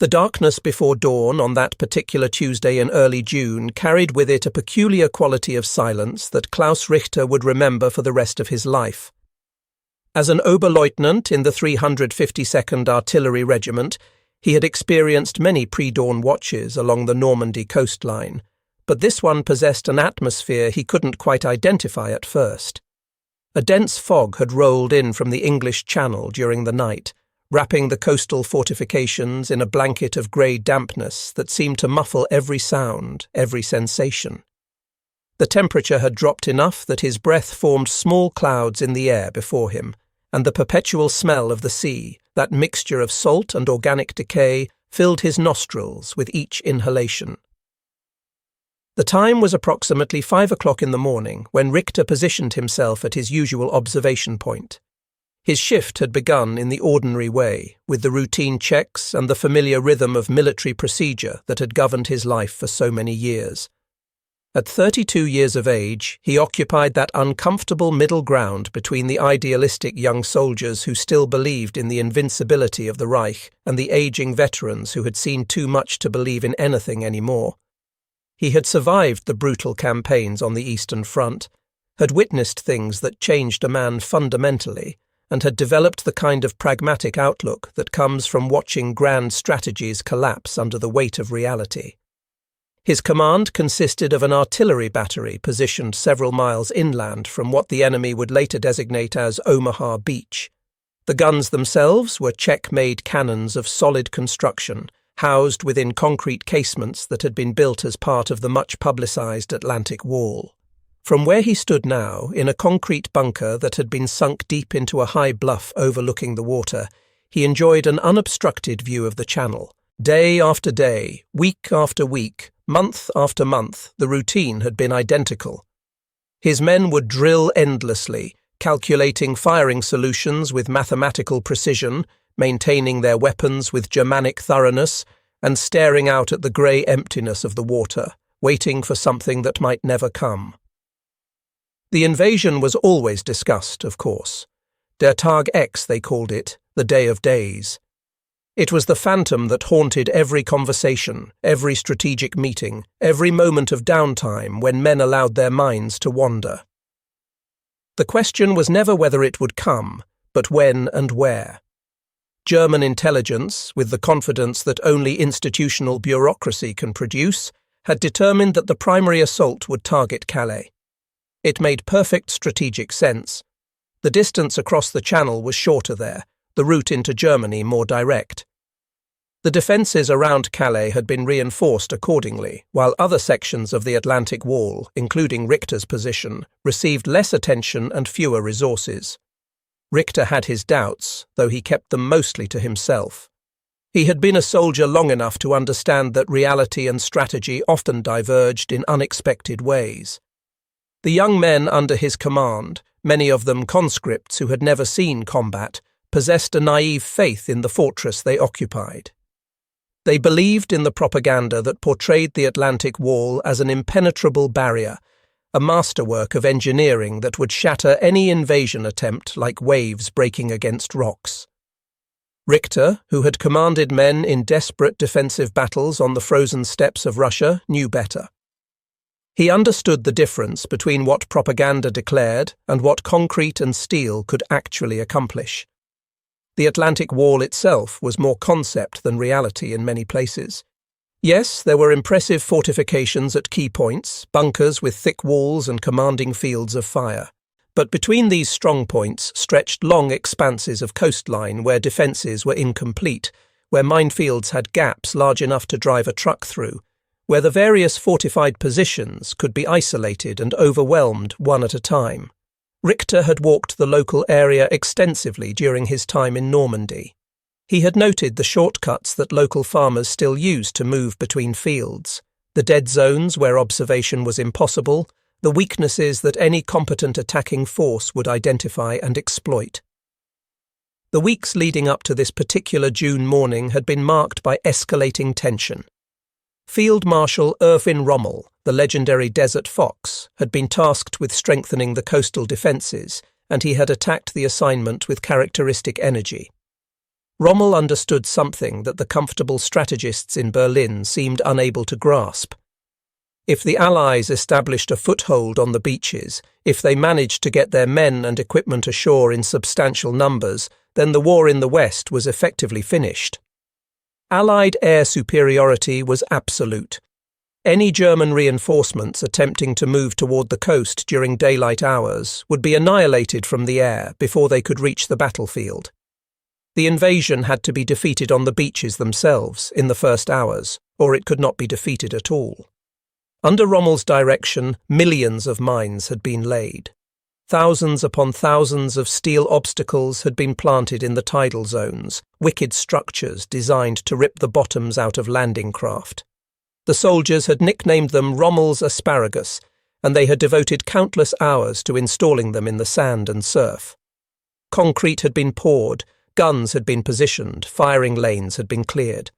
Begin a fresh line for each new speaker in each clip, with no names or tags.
The darkness before dawn on that particular Tuesday in early June carried with it a peculiar quality of silence that Klaus Richter would remember for the rest of his life. As an Oberleutnant in the 352nd Artillery Regiment, he had experienced many pre-dawn watches along the Normandy coastline, but this one possessed an atmosphere he couldn't quite identify at first. A dense fog had rolled in from the English Channel during the night, wrapping the coastal fortifications in a blanket of grey dampness that seemed to muffle every sound, every sensation. The temperature had dropped enough that his breath formed small clouds in the air before him, and the perpetual smell of the sea, that mixture of salt and organic decay, filled his nostrils with each inhalation. The time was approximately 5 o'clock in the morning when Richter positioned himself at his usual observation point. His shift had begun in the ordinary way, with the routine checks and the familiar rhythm of military procedure that had governed his life for so many years. At 32 years of age, he occupied that uncomfortable middle ground between the idealistic young soldiers who still believed in the invincibility of the Reich and the aging veterans who had seen too much to believe in anything anymore. He had survived the brutal campaigns on the Eastern Front, had witnessed things that changed a man fundamentally, and had developed the kind of pragmatic outlook that comes from watching grand strategies collapse under the weight of reality. His command consisted of an artillery battery positioned several miles inland from what the enemy would later designate as Omaha Beach. The guns themselves were Czech-made cannons of solid construction, housed within concrete casements that had been built as part of the much-publicized Atlantic Wall. From where he stood now, in a concrete bunker that had been sunk deep into a high bluff overlooking the water, he enjoyed an unobstructed view of the Channel. Day after day, week after week, month after month, the routine had been identical. His men would drill endlessly, calculating firing solutions with mathematical precision, maintaining their weapons with Germanic thoroughness, and staring out at the grey emptiness of the water, waiting for something that might never come. The invasion was always discussed, of course. Der Tag X, they called it, the Day of Days. It was the phantom that haunted every conversation, every strategic meeting, every moment of downtime when men allowed their minds to wander. The question was never whether it would come, but when and where. German intelligence, with the confidence that only institutional bureaucracy can produce, had determined that the primary assault would target Calais. It made perfect strategic sense. The distance across the Channel was shorter there, the route into Germany more direct. The defences around Calais had been reinforced accordingly, while other sections of the Atlantic Wall, including Richter's position, received less attention and fewer resources. Richter had his doubts, though he kept them mostly to himself. He had been a soldier long enough to understand that reality and strategy often diverged in unexpected ways. The young men under his command, many of them conscripts who had never seen combat, possessed a naive faith in the fortress they occupied. They believed in the propaganda that portrayed the Atlantic Wall as an impenetrable barrier, a masterwork of engineering that would shatter any invasion attempt like waves breaking against rocks. Richter, who had commanded men in desperate defensive battles on the frozen steppes of Russia, knew better. He understood the difference between what propaganda declared and what concrete and steel could actually accomplish. The Atlantic Wall itself was more concept than reality in many places. Yes, there were impressive fortifications at key points, bunkers with thick walls and commanding fields of fire. But between these strong points stretched long expanses of coastline where defences were incomplete, where minefields had gaps large enough to drive a truck through, where the various fortified positions could be isolated and overwhelmed one at a time. Richter had walked the local area extensively during his time in Normandy. He had noted the shortcuts that local farmers still used to move between fields, the dead zones where observation was impossible, the weaknesses that any competent attacking force would identify and exploit. The weeks leading up to this particular June morning had been marked by escalating tension. Field Marshal Erwin Rommel, the legendary Desert Fox, had been tasked with strengthening the coastal defences, and he had attacked the assignment with characteristic energy. Rommel understood something that the comfortable strategists in Berlin seemed unable to grasp. If the Allies established a foothold on the beaches, if they managed to get their men and equipment ashore in substantial numbers, then the war in the West was effectively finished. Allied air superiority was absolute. Any German reinforcements attempting to move toward the coast during daylight hours would be annihilated from the air before they could reach the battlefield. The invasion had to be defeated on the beaches themselves in the first hours, or it could not be defeated at all. Under Rommel's direction, millions of mines had been laid. Thousands upon thousands of steel obstacles had been planted in the tidal zones, wicked structures designed to rip the bottoms out of landing craft. The soldiers had nicknamed them Rommel's asparagus, and they had devoted countless hours to installing them in the sand and surf. Concrete had been poured, guns had been positioned, firing lanes had been cleared.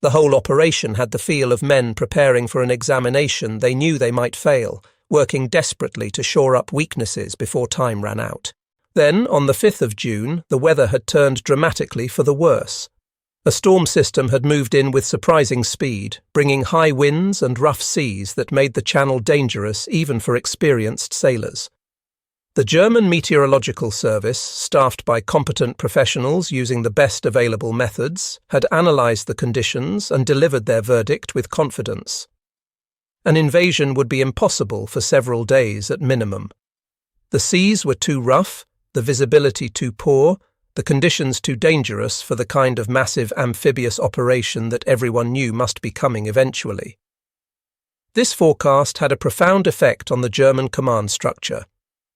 The whole operation had the feel of men preparing for an examination they knew they might fail, working desperately to shore up weaknesses before time ran out. Then, on the 5th of June, the weather had turned dramatically for the worse. A storm system had moved in with surprising speed, bringing high winds and rough seas that made the channel dangerous even for experienced sailors. The German Meteorological Service, staffed by competent professionals using the best available methods, had analysed the conditions and delivered their verdict with confidence. An invasion would be impossible for several days at minimum. The seas were too rough, the visibility too poor, the conditions too dangerous for the kind of massive amphibious operation that everyone knew must be coming eventually. This forecast had a profound effect on the German command structure.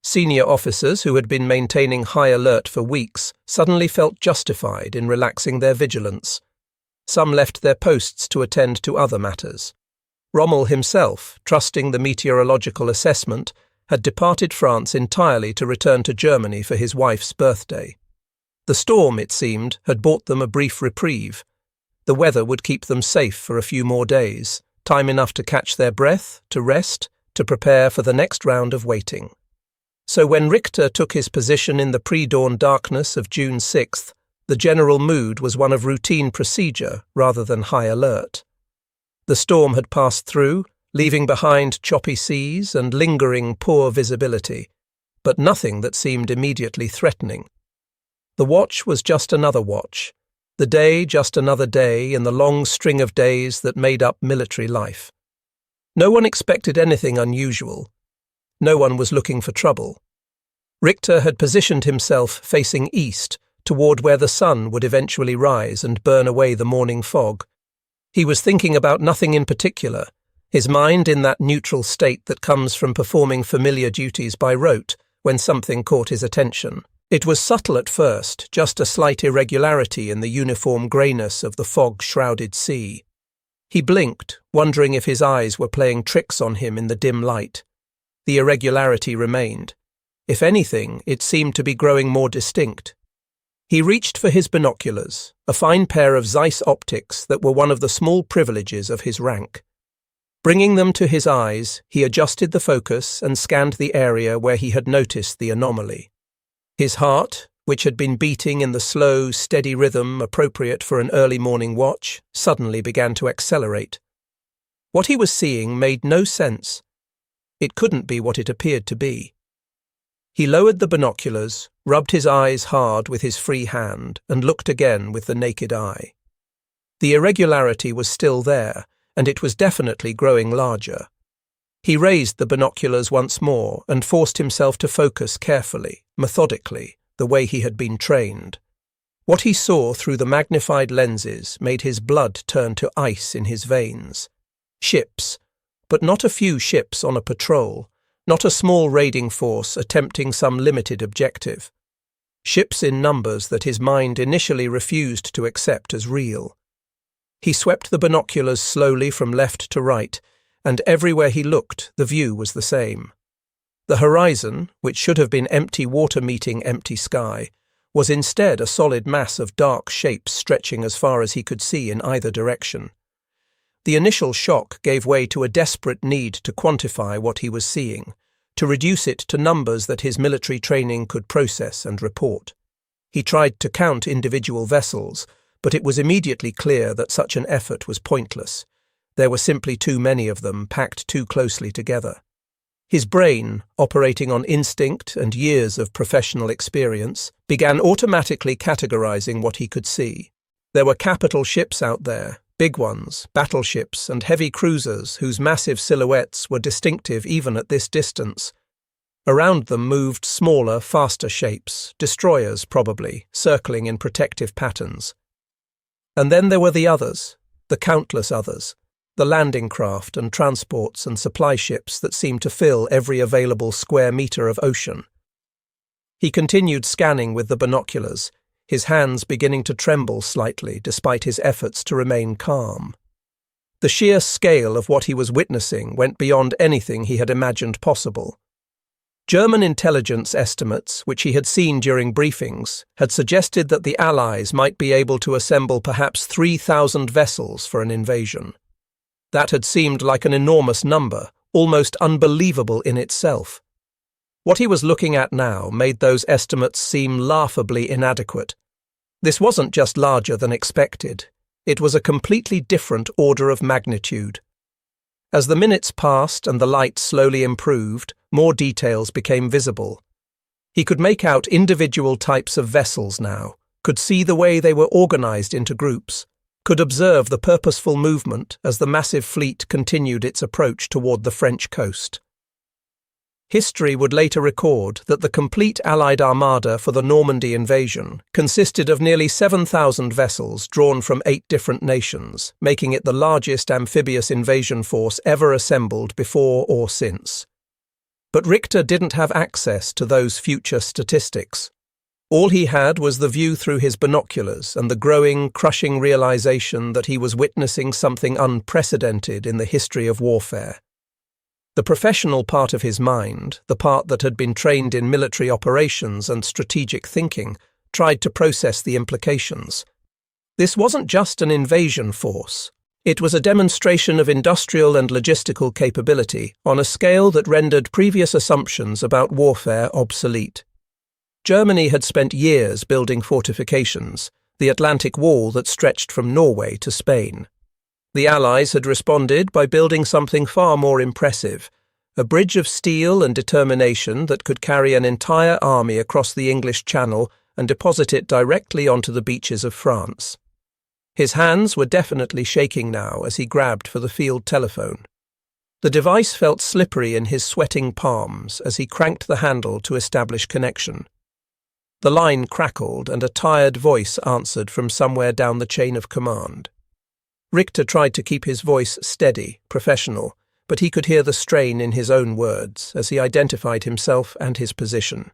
Senior officers who had been maintaining high alert for weeks suddenly felt justified in relaxing their vigilance. Some left their posts to attend to other matters. Rommel himself, trusting the meteorological assessment, had departed France entirely to return to Germany for his wife's birthday. The storm, it seemed, had bought them a brief reprieve. The weather would keep them safe for a few more days, time enough to catch their breath, to rest, to prepare for the next round of waiting. So when Richter took his position in the pre-dawn darkness of June 6th, the general mood was one of routine procedure rather than high alert. The storm had passed through, leaving behind choppy seas and lingering poor visibility, but nothing that seemed immediately threatening. The watch was just another watch, the day just another day in the long string of days that made up military life. No one expected anything unusual. No one was looking for trouble. Richter had positioned himself facing east, toward where the sun would eventually rise and burn away the morning fog. He was thinking about nothing in particular, his mind in that neutral state that comes from performing familiar duties by rote when something caught his attention. It was subtle at first, just a slight irregularity in the uniform greyness of the fog-shrouded sea. He blinked, wondering if his eyes were playing tricks on him in the dim light. The irregularity remained. If anything, it seemed to be growing more distinct. He reached for his binoculars, a fine pair of Zeiss optics that were one of the small privileges of his rank. Bringing them to his eyes, he adjusted the focus and scanned the area where he had noticed the anomaly. His heart, which had been beating in the slow, steady rhythm appropriate for an early morning watch, suddenly began to accelerate. What he was seeing made no sense. It couldn't be what it appeared to be. He lowered the binoculars, rubbed his eyes hard with his free hand, and looked again with the naked eye. The irregularity was still there, and it was definitely growing larger. He raised the binoculars once more and forced himself to focus carefully, methodically, the way he had been trained. What he saw through the magnified lenses made his blood turn to ice in his veins. Ships, but not a few ships on a patrol, not a small raiding force attempting some limited objective. Ships in numbers that his mind initially refused to accept as real. He swept the binoculars slowly from left to right, and everywhere he looked, the view was the same. The horizon, which should have been empty water meeting empty sky, was instead a solid mass of dark shapes stretching as far as he could see in either direction. The initial shock gave way to a desperate need to quantify what he was seeing, to reduce it to numbers that his military training could process and report. He tried to count individual vessels, but it was immediately clear that such an effort was pointless. There were simply too many of them, packed too closely together. His brain, operating on instinct and years of professional experience, began automatically categorizing what he could see. There were capital ships out there, big ones, battleships and heavy cruisers whose massive silhouettes were distinctive even at this distance. Around them moved smaller, faster shapes, destroyers probably, circling in protective patterns. And then there were the others, the countless others, the landing craft and transports and supply ships that seemed to fill every available square meter of ocean. He continued scanning with the binoculars, his hands beginning to tremble slightly despite his efforts to remain calm. The sheer scale of what he was witnessing went beyond anything he had imagined possible. German intelligence estimates, which he had seen during briefings, had suggested that the Allies might be able to assemble perhaps 3,000 vessels for an invasion. That had seemed like an enormous number, almost unbelievable in itself. What he was looking at now made those estimates seem laughably inadequate. This wasn't just larger than expected. It was a completely different order of magnitude. As the minutes passed and the light slowly improved, more details became visible. He could make out individual types of vessels now, could see the way they were organized into groups, could observe the purposeful movement as the massive fleet continued its approach toward the French coast. History would later record that the complete Allied armada for the Normandy invasion consisted of nearly 7,000 vessels drawn from 8 different nations, making it the largest amphibious invasion force ever assembled before or since. But Richter didn't have access to those future statistics. All he had was the view through his binoculars and the growing, crushing realization that he was witnessing something unprecedented in the history of warfare. The professional part of his mind, the part that had been trained in military operations and strategic thinking, tried to process the implications. This wasn't just an invasion force. It was a demonstration of industrial and logistical capability on a scale that rendered previous assumptions about warfare obsolete. Germany had spent years building fortifications, the Atlantic Wall that stretched from Norway to Spain. The Allies had responded by building something far more impressive, a bridge of steel and determination that could carry an entire army across the English Channel and deposit it directly onto the beaches of France. His hands were definitely shaking now as he grabbed for the field telephone. The device felt slippery in his sweating palms as he cranked the handle to establish connection. The line crackled and a tired voice answered from somewhere down the chain of command. Richter tried to keep his voice steady, professional, but he could hear the strain in his own words as he identified himself and his position.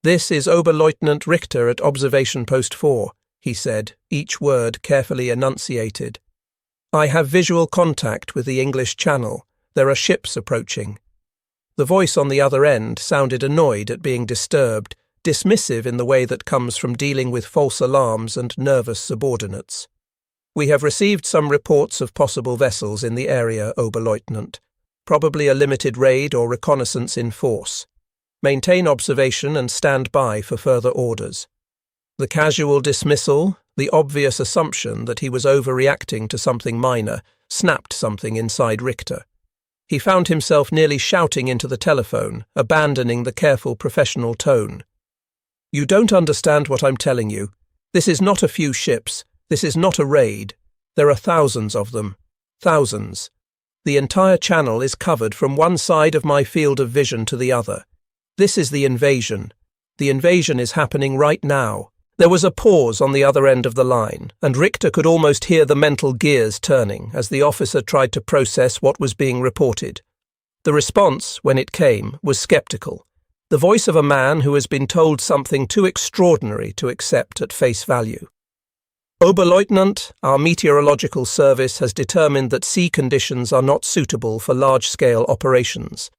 "This is Oberleutnant Richter at Observation Post 4, he said, each word carefully enunciated. "I have visual contact with the English Channel. There are ships approaching." The voice on the other end sounded annoyed at being disturbed, dismissive in the way that comes from dealing with false alarms and nervous subordinates. "We have received some reports of possible vessels in the area, Oberleutnant. Probably a limited raid or reconnaissance in force. Maintain observation and stand by for further orders." The casual dismissal, the obvious assumption that he was overreacting to something minor, snapped something inside Richter. He found himself nearly shouting into the telephone, abandoning the careful professional tone. "You don't understand what I'm telling you. This is not a few ships. This is not a raid. There are thousands of them. Thousands. The entire channel is covered from one side of my field of vision to the other. This is the invasion. The invasion is happening right now." There was a pause on the other end of the line, and Richter could almost hear the mental gears turning as the officer tried to process what was being reported. The response, when it came, was skeptical. The voice of a man who has been told something too extraordinary to accept at face value. "Oberleutnant, our meteorological service has determined that sea conditions are not suitable for large-scale operations.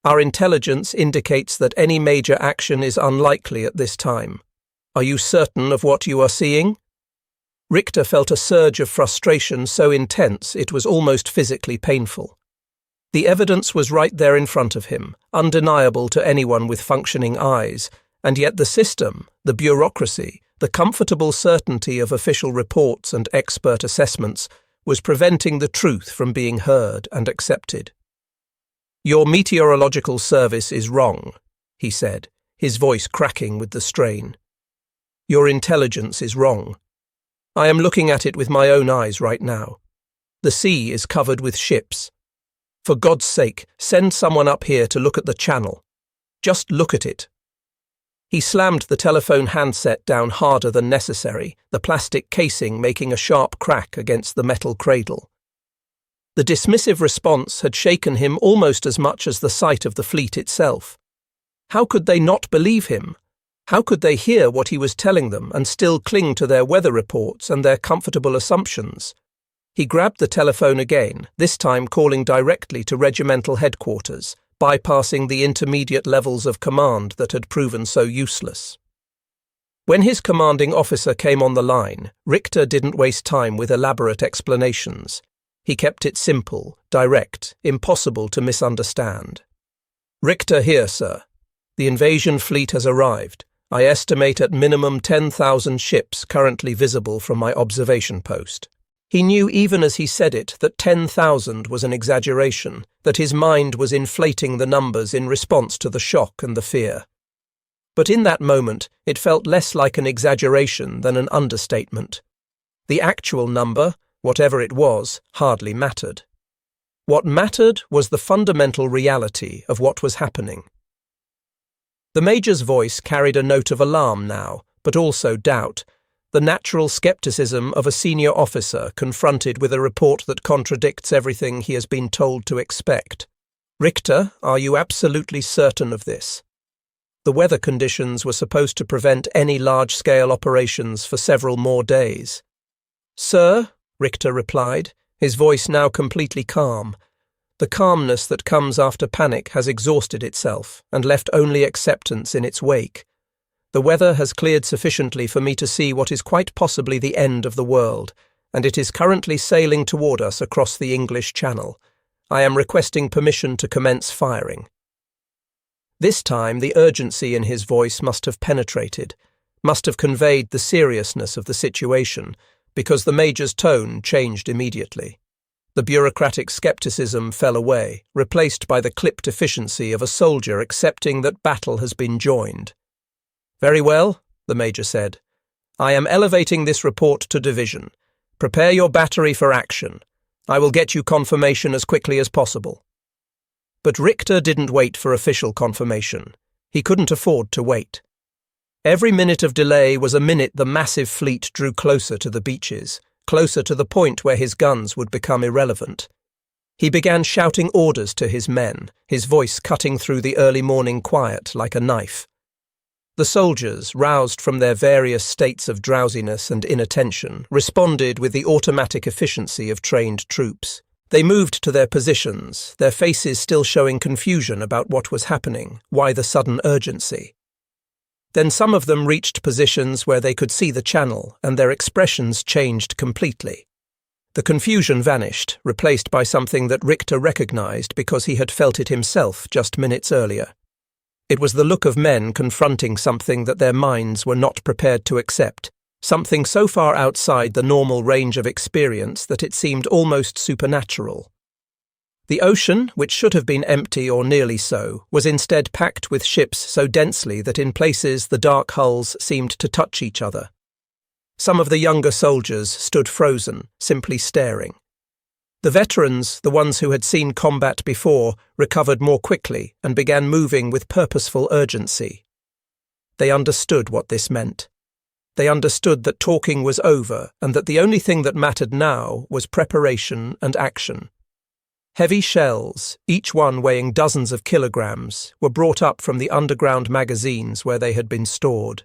Our intelligence indicates that any major action is unlikely at this time. Are you certain of what you are seeing?" Richter felt a surge of frustration so intense it was almost physically painful. The evidence was right there in front of him, undeniable to anyone with functioning eyes, And yet the system, the bureaucracy, the comfortable certainty of official reports and expert assessments was preventing the truth from being heard and accepted. "Your meteorological service is wrong," he said, his voice cracking with the strain. "Your intelligence is wrong. I am looking at it with my own eyes right now. The sea is covered with ships. For God's sake, send someone up here to look at the channel. Just look at it." He slammed the telephone handset down harder than necessary, the plastic casing making a sharp crack against the metal cradle. The dismissive response had shaken him almost as much as the sight of the fleet itself. How could they not believe him? How could they hear what he was telling them and still cling to their weather reports and their comfortable assumptions? He grabbed the telephone again, this time calling directly to regimental headquarters, bypassing the intermediate levels of command that had proven so useless. When his commanding officer came on the line, Richter didn't waste time with elaborate explanations. He kept it simple, direct, impossible to misunderstand. "Richter here, sir. The invasion fleet has arrived. I estimate at minimum 10,000 ships currently visible from my observation post." He knew even as he said it that 10,000 was an exaggeration, that his mind was inflating the numbers in response to the shock and the fear. But in that moment, it felt less like an exaggeration than an understatement. The actual number, whatever it was, hardly mattered. What mattered was the fundamental reality of what was happening. The Major's voice carried a note of alarm now, but also doubt, the natural skepticism of a senior officer confronted with a report that contradicts everything he has been told to expect. "Richter, are you absolutely certain of this?" The weather conditions were supposed to prevent any large-scale operations for several more days. "Sir," Richter replied, his voice now completely calm. The calmness that comes after panic has exhausted itself and left only acceptance in its wake. "The weather has cleared sufficiently for me to see what is quite possibly the end of the world, and it is currently sailing toward us across the English Channel. I am requesting permission to commence firing." This time the urgency in his voice must have penetrated, must have conveyed the seriousness of the situation, because the Major's tone changed immediately. The bureaucratic skepticism fell away, replaced by the clipped efficiency of a soldier accepting that battle has been joined. "Very well," the Major said. "I am elevating this report to division. Prepare your battery for action. I will get you confirmation as quickly as possible." But Richter didn't wait for official confirmation. He couldn't afford to wait. Every minute of delay was a minute the massive fleet drew closer to the beaches, closer to the point where his guns would become irrelevant. He began shouting orders to his men, his voice cutting through the early morning quiet like a knife. The soldiers, roused from their various states of drowsiness and inattention, responded with the automatic efficiency of trained troops. They moved to their positions, their faces still showing confusion about what was happening, why the sudden urgency. Then some of them reached positions where they could see the channel, and their expressions changed completely. The confusion vanished, replaced by something that Richter recognized because he had felt it himself just minutes earlier. It was the look of men confronting something that their minds were not prepared to accept, something so far outside the normal range of experience that it seemed almost supernatural. The ocean, which should have been empty or nearly so, was instead packed with ships so densely that in places the dark hulls seemed to touch each other. Some of the younger soldiers stood frozen, simply staring. The veterans, the ones who had seen combat before, recovered more quickly and began moving with purposeful urgency. They understood what this meant. They understood that talking was over and that the only thing that mattered now was preparation and action. Heavy shells, each one weighing dozens of kilograms, were brought up from the underground magazines where they had been stored.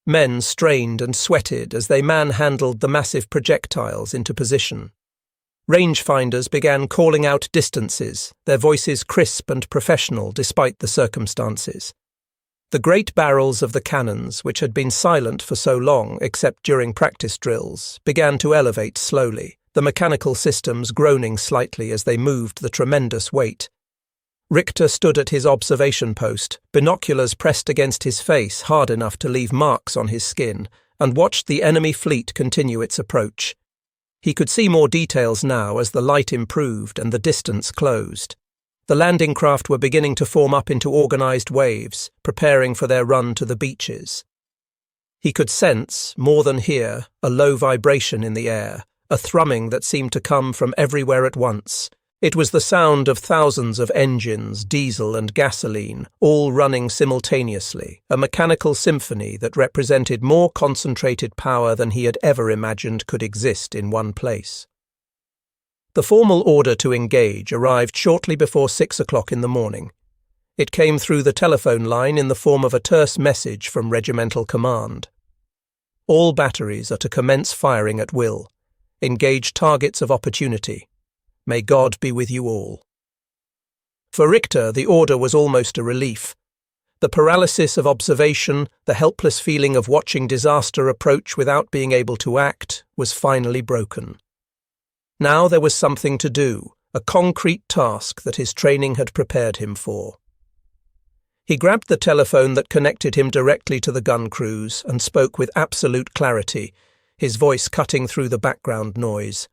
Men strained and sweated as they manhandled the massive projectiles into position. Rangefinders began calling out distances, their voices crisp and professional despite the circumstances. The great barrels of the cannons, which had been silent for so long except during practice drills, began to elevate slowly, the mechanical systems groaning slightly as they moved the tremendous weight. Richter stood at his observation post, binoculars pressed against his face hard enough to leave marks on his skin, and watched the enemy fleet continue its approach. He could see more details now as the light improved and the distance closed. The landing craft were beginning to form up into organized waves, preparing for their run to the beaches. He could sense, more than hear, a low vibration in the air, a thrumming that seemed to come from everywhere at once. It was the sound of thousands of engines, diesel and gasoline, all running simultaneously, a mechanical symphony that represented more concentrated power than he had ever imagined could exist in one place. The formal order to engage arrived shortly before 6 o'clock in the morning. It came through the telephone line in the form of a terse message from regimental command. All batteries are to commence firing at will. Engage targets of opportunity. May God be with you all. For Richter, the order was almost a relief. The paralysis of observation, the helpless feeling of watching disaster approach without being able to act, was finally broken. Now there was something to do, a concrete task that his training had prepared him for. He grabbed the telephone that connected him directly to the gun crews and spoke with absolute clarity, his voice cutting through the background noise.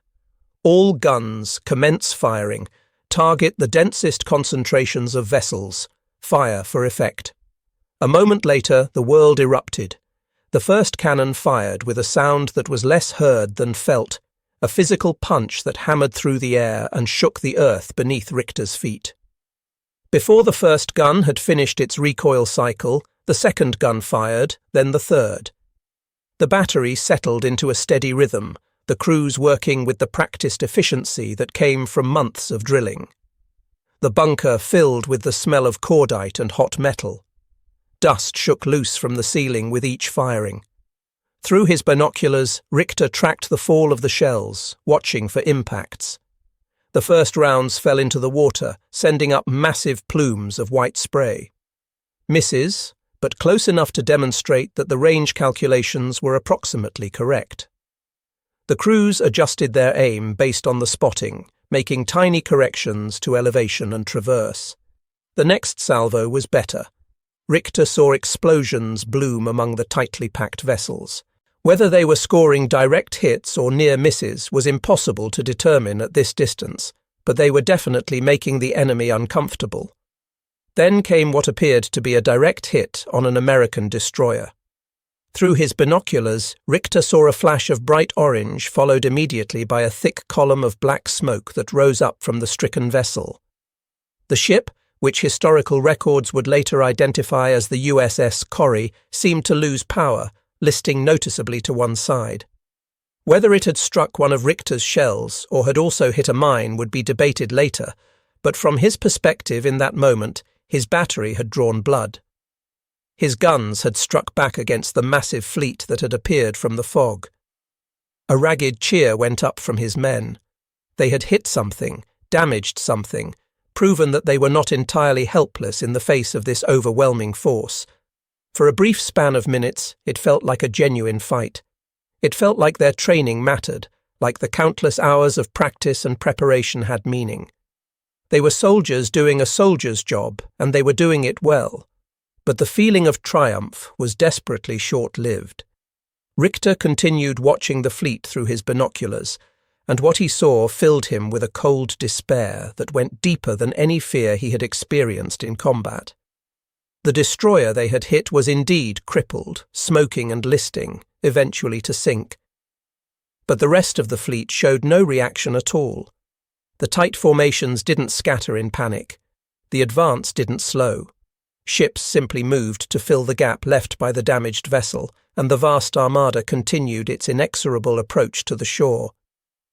All guns, commence firing. Target the densest concentrations of vessels. Fire for effect. A moment later, the world erupted. The first cannon fired with a sound that was less heard than felt, a physical punch that hammered through the air and shook the earth beneath Richter's feet. Before the first gun had finished its recoil cycle, the second gun fired, then the third. The battery settled into a steady rhythm, the crews working with the practiced efficiency that came from months of drilling. The bunker filled with the smell of cordite and hot metal. Dust shook loose from the ceiling with each firing. Through his binoculars, Richter tracked the fall of the shells, watching for impacts. The first rounds fell into the water, sending up massive plumes of white spray. Misses, but close enough to demonstrate that the range calculations were approximately correct. The crews adjusted their aim based on the spotting, making tiny corrections to elevation and traverse. The next salvo was better. Richter saw explosions bloom among the tightly packed vessels. Whether they were scoring direct hits or near misses was impossible to determine at this distance, but they were definitely making the enemy uncomfortable. Then came what appeared to be a direct hit on an American destroyer. Through his binoculars, Richter saw a flash of bright orange followed immediately by a thick column of black smoke that rose up from the stricken vessel. The ship, which historical records would later identify as the USS Corrie, seemed to lose power, listing noticeably to one side. Whether it had struck one of Richter's shells or had also hit a mine would be debated later, but from his perspective in that moment, his battery had drawn blood. His guns had struck back against the massive fleet that had appeared from the fog. A ragged cheer went up from his men. They had hit something, damaged something, proven that they were not entirely helpless in the face of this overwhelming force. For a brief span of minutes, it felt like a genuine fight. It felt like their training mattered, like the countless hours of practice and preparation had meaning. They were soldiers doing a soldier's job, and they were doing it well. But the feeling of triumph was desperately short-lived. Richter continued watching the fleet through his binoculars, and what he saw filled him with a cold despair that went deeper than any fear he had experienced in combat. The destroyer they had hit was indeed crippled, smoking and listing, eventually to sink. But the rest of the fleet showed no reaction at all. The tight formations didn't scatter in panic. The advance didn't slow. Ships simply moved to fill the gap left by the damaged vessel, and the vast armada continued its inexorable approach to the shore.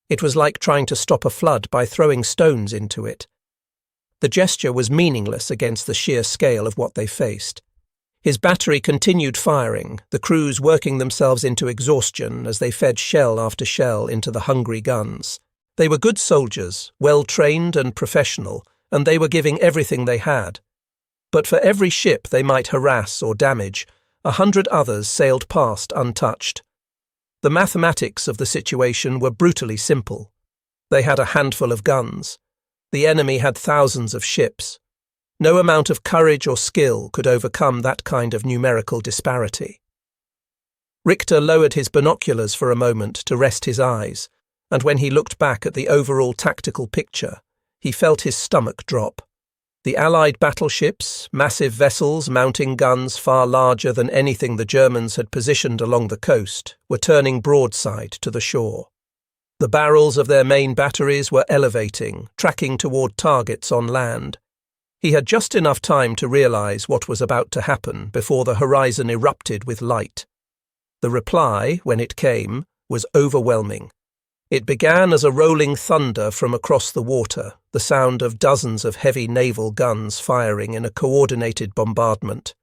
It was like trying to stop a flood by throwing stones into it. The gesture was meaningless against the sheer scale of what they faced. His battery continued firing, the crews working themselves into exhaustion as they fed shell after shell into the hungry guns. They were good soldiers, well-trained and professional, and they were giving everything they had. But for every ship they might harass or damage, 100 others sailed past untouched. The mathematics of the situation were brutally simple. They had a handful of guns. The enemy had thousands of ships. No amount of courage or skill could overcome that kind of numerical disparity. Richter lowered his binoculars for a moment to rest his eyes, and when he looked back at the overall tactical picture, he felt his stomach drop. The Allied battleships, massive vessels mounting guns far larger than anything the Germans had positioned along the coast, were turning broadside to the shore. The barrels of their main batteries were elevating, tracking toward targets on land. He had just enough time to realize what was about to happen before the horizon erupted with light. The reply, when it came, was overwhelming. It began as a rolling thunder from across the water, the sound of dozens of heavy naval guns firing in a coordinated bombardment.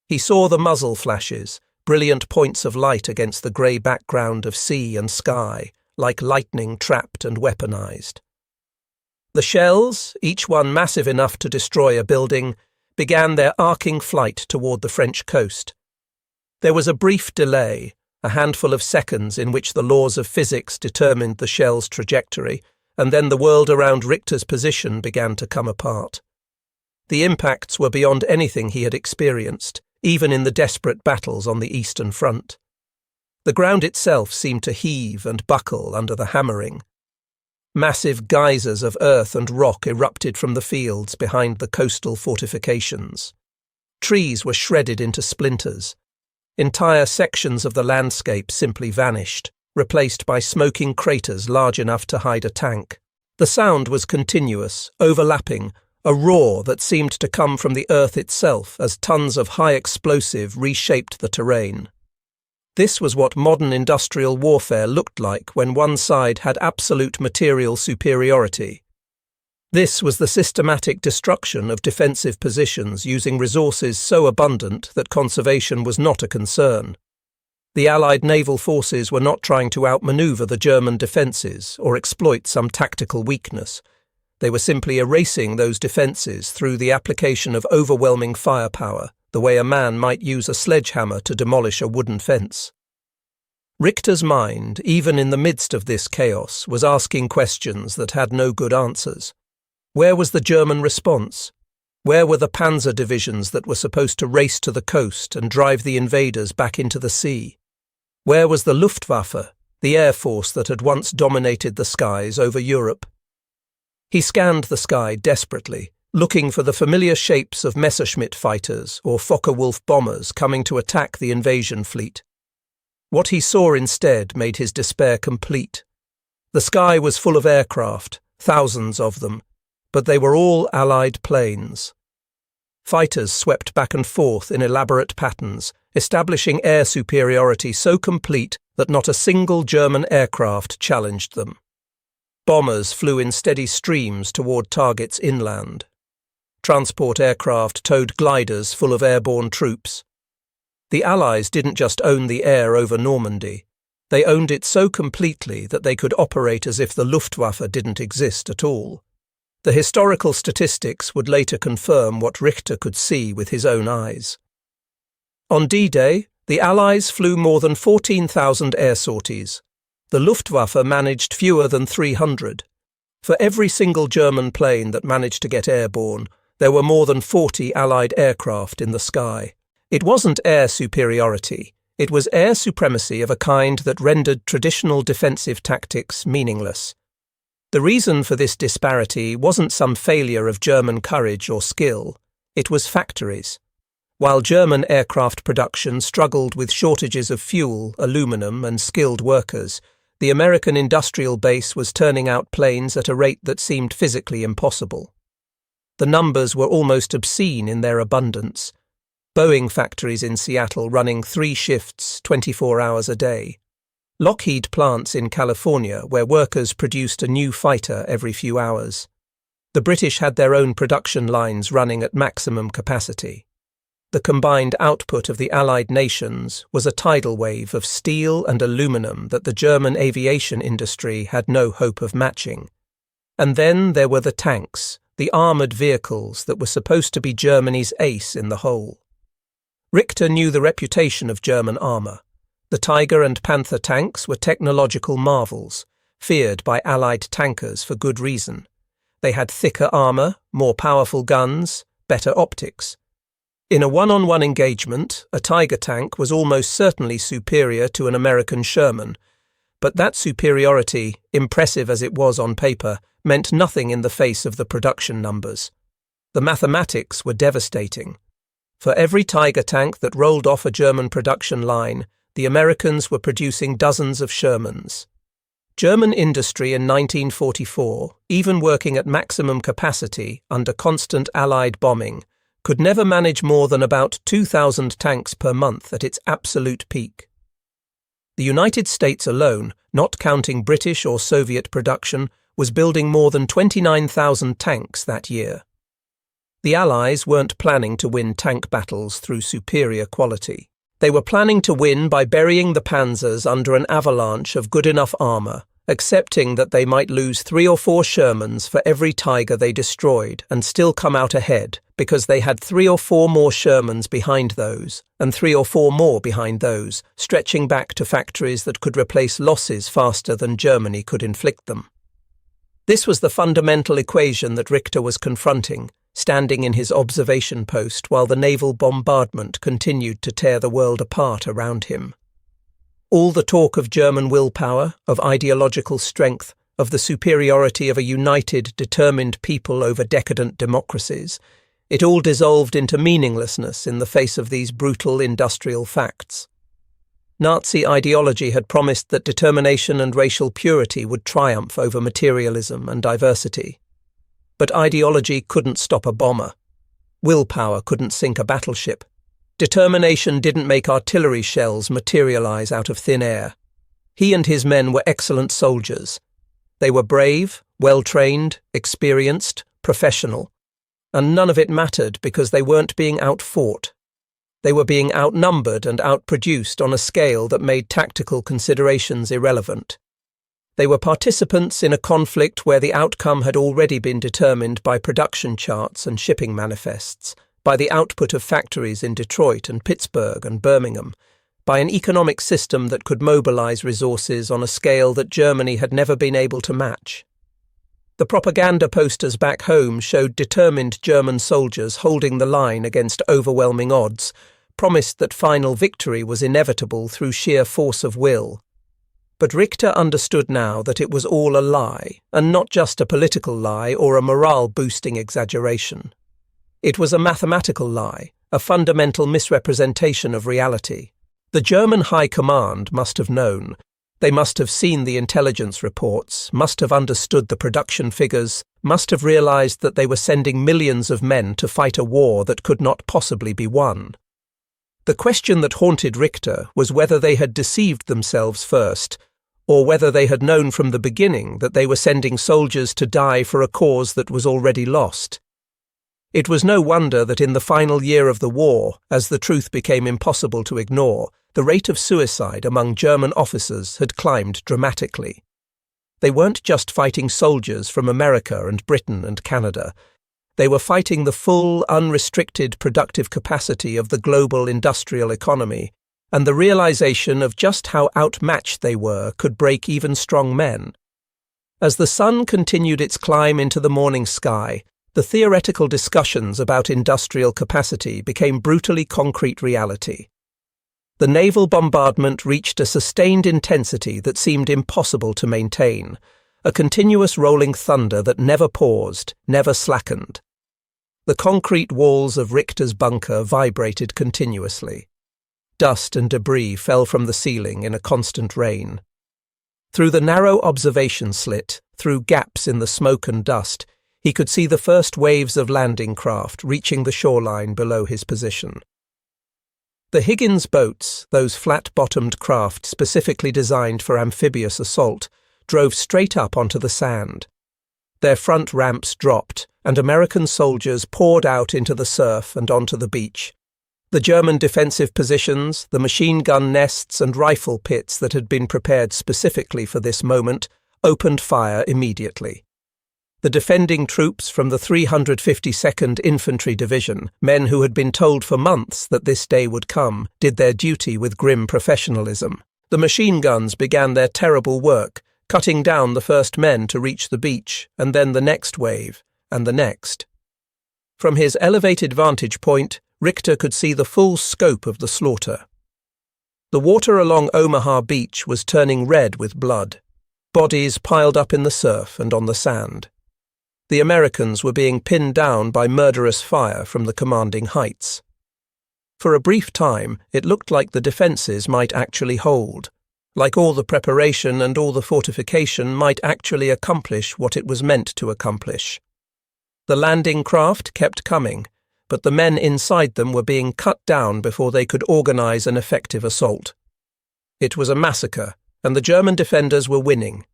He saw the muzzle flashes, brilliant points of light against the grey background of sea and sky, like lightning trapped and weaponized. The shells, each one massive enough to destroy a building, began their arcing flight toward the French coast. There was a brief delay, a handful of seconds in which the laws of physics determined the shell's trajectory, and then the world around Richter's position began to come apart. The impacts were beyond anything he had experienced, even in the desperate battles on the Eastern Front. The ground itself seemed to heave and buckle under the hammering. Massive geysers of earth and rock erupted from the fields behind the coastal fortifications. Trees were shredded into splinters. Entire sections of the landscape simply vanished, replaced by smoking craters large enough to hide a tank. The sound was continuous, overlapping, a roar that seemed to come from the earth itself as tons of high explosive reshaped the terrain. This was what modern industrial warfare looked like when one side had absolute material superiority. This was the systematic destruction of defensive positions using resources so abundant that conservation was not a concern. The Allied naval forces were not trying to outmaneuver the German defences or exploit some tactical weakness. They were simply erasing those defences through the application of overwhelming firepower, the way a man might use a sledgehammer to demolish a wooden fence. Richter's mind, even in the midst of this chaos, was asking questions that had no good answers. Where was the German response? Where were the panzer divisions that were supposed to race to the coast and drive the invaders back into the sea? Where was the Luftwaffe, the air force that had once dominated the skies over Europe? He scanned the sky desperately, looking for the familiar shapes of Messerschmitt fighters or Focke-Wulf bombers coming to attack the invasion fleet. What he saw instead made his despair complete. The sky was full of aircraft, thousands of them, but they were all Allied planes. Fighters swept back and forth in elaborate patterns, establishing air superiority so complete that not a single German aircraft challenged them. Bombers flew in steady streams toward targets inland. Transport aircraft towed gliders full of airborne troops. The Allies didn't just own the air over Normandy. They owned it so completely that they could operate as if the Luftwaffe didn't exist at all. The historical statistics would later confirm what Richter could see with his own eyes. On D-Day, the Allies flew more than 14,000 air sorties. The Luftwaffe managed fewer than 300. For every single German plane that managed to get airborne, there were more than 40 Allied aircraft in the sky. It wasn't air superiority. It was air supremacy of a kind that rendered traditional defensive tactics meaningless. The reason for this disparity wasn't some failure of German courage or skill. It was factories. While German aircraft production struggled with shortages of fuel, aluminum, and skilled workers, the American industrial base was turning out planes at a rate that seemed physically impossible. The numbers were almost obscene in their abundance. Boeing factories in Seattle running 3 shifts, 24 hours a day. Lockheed plants in California where workers produced a new fighter every few hours. The British had their own production lines running at maximum capacity. The combined output of the Allied nations was a tidal wave of steel and aluminum that the German aviation industry had no hope of matching. And then there were the tanks, the armoured vehicles that were supposed to be Germany's ace in the whole. Richter knew the reputation of German armour. The Tiger and Panther tanks were technological marvels, feared by Allied tankers for good reason. They had thicker armour, more powerful guns, better optics. In a one-on-one engagement, a Tiger tank was almost certainly superior to an American Sherman, but that superiority, impressive as it was on paper, meant nothing in the face of the production numbers. The mathematics were devastating. For every Tiger tank that rolled off a German production line, the Americans were producing dozens of Shermans. German industry in 1944, even working at maximum capacity under constant Allied bombing, could never manage more than about 2,000 tanks per month at its absolute peak. The United States alone, not counting British or Soviet production, was building more than 29,000 tanks that year. The Allies weren't planning to win tank battles through superior quality. They were planning to win by burying the panzers under an avalanche of good enough armour, accepting that they might lose 3 or 4 Shermans for every Tiger they destroyed and still come out ahead because they had 3 or 4 more Shermans behind those, and 3 or 4 more behind those, stretching back to factories that could replace losses faster than Germany could inflict them. This was the fundamental equation that Richter was confronting, standing in his observation post while the naval bombardment continued to tear the world apart around him. All the talk of German willpower, of ideological strength, of the superiority of a united, determined people over decadent democracies, it all dissolved into meaninglessness in the face of these brutal industrial facts. Nazi ideology had promised that determination and racial purity would triumph over materialism and diversity. But ideology couldn't stop a bomber. Willpower couldn't sink a battleship. Determination didn't make artillery shells materialize out of thin air. He and his men were excellent soldiers. They were brave, well-trained, experienced, professional. And none of it mattered because they weren't being outfought. They were being outnumbered and outproduced on a scale that made tactical considerations irrelevant. They were participants in a conflict where the outcome had already been determined by production charts and shipping manifests, by the output of factories in Detroit and Pittsburgh and Birmingham, by an economic system that could mobilize resources on a scale that Germany had never been able to match. The propaganda posters back home showed determined German soldiers holding the line against overwhelming odds, promised that final victory was inevitable through sheer force of will. But Richter understood now that it was all a lie, and not just a political lie or a morale-boosting exaggeration. It was a mathematical lie, a fundamental misrepresentation of reality. The German High Command must have known. They must have seen the intelligence reports, must have understood the production figures, must have realized that they were sending millions of men to fight a war that could not possibly be won. The question that haunted Richter was whether they had deceived themselves first, or whether they had known from the beginning that they were sending soldiers to die for a cause that was already lost. It was no wonder that in the final year of the war, as the truth became impossible to ignore, the rate of suicide among German officers had climbed dramatically. They weren't just fighting soldiers from America and Britain and Canada. They were fighting the full, unrestricted productive capacity of the global industrial economy, and the realization of just how outmatched they were could break even strong men. As the sun continued its climb into the morning sky, the theoretical discussions about industrial capacity became brutally concrete reality. The naval bombardment reached a sustained intensity that seemed impossible to maintain, a continuous rolling thunder that never paused, never slackened. The concrete walls of Richter's bunker vibrated continuously. Dust and debris fell from the ceiling in a constant rain. Through the narrow observation slit, through gaps in the smoke and dust, he could see the first waves of landing craft reaching the shoreline below his position. The Higgins boats, those flat-bottomed craft specifically designed for amphibious assault, drove straight up onto the sand. Their front ramps dropped, and American soldiers poured out into the surf and onto the beach. The German defensive positions, the machine gun nests and rifle pits that had been prepared specifically for this moment, opened fire immediately. The defending troops from the 352nd Infantry Division, men who had been told for months that this day would come, did their duty with grim professionalism. The machine guns began their terrible work, cutting down the first men to reach the beach, and then the next wave, and the next. From his elevated vantage point, Richter could see the full scope of the slaughter. The water along Omaha beach was turning red with blood, bodies piled up in the surf and on the sand. The Americans were being pinned down by murderous fire from the commanding heights. For a brief time, it looked like the defences might actually hold, like all the preparation and all the fortification might actually accomplish what it was meant to accomplish. The landing craft kept coming, but the men inside them were being cut down before they could organise an effective assault. It was a massacre, and the German defenders were winning.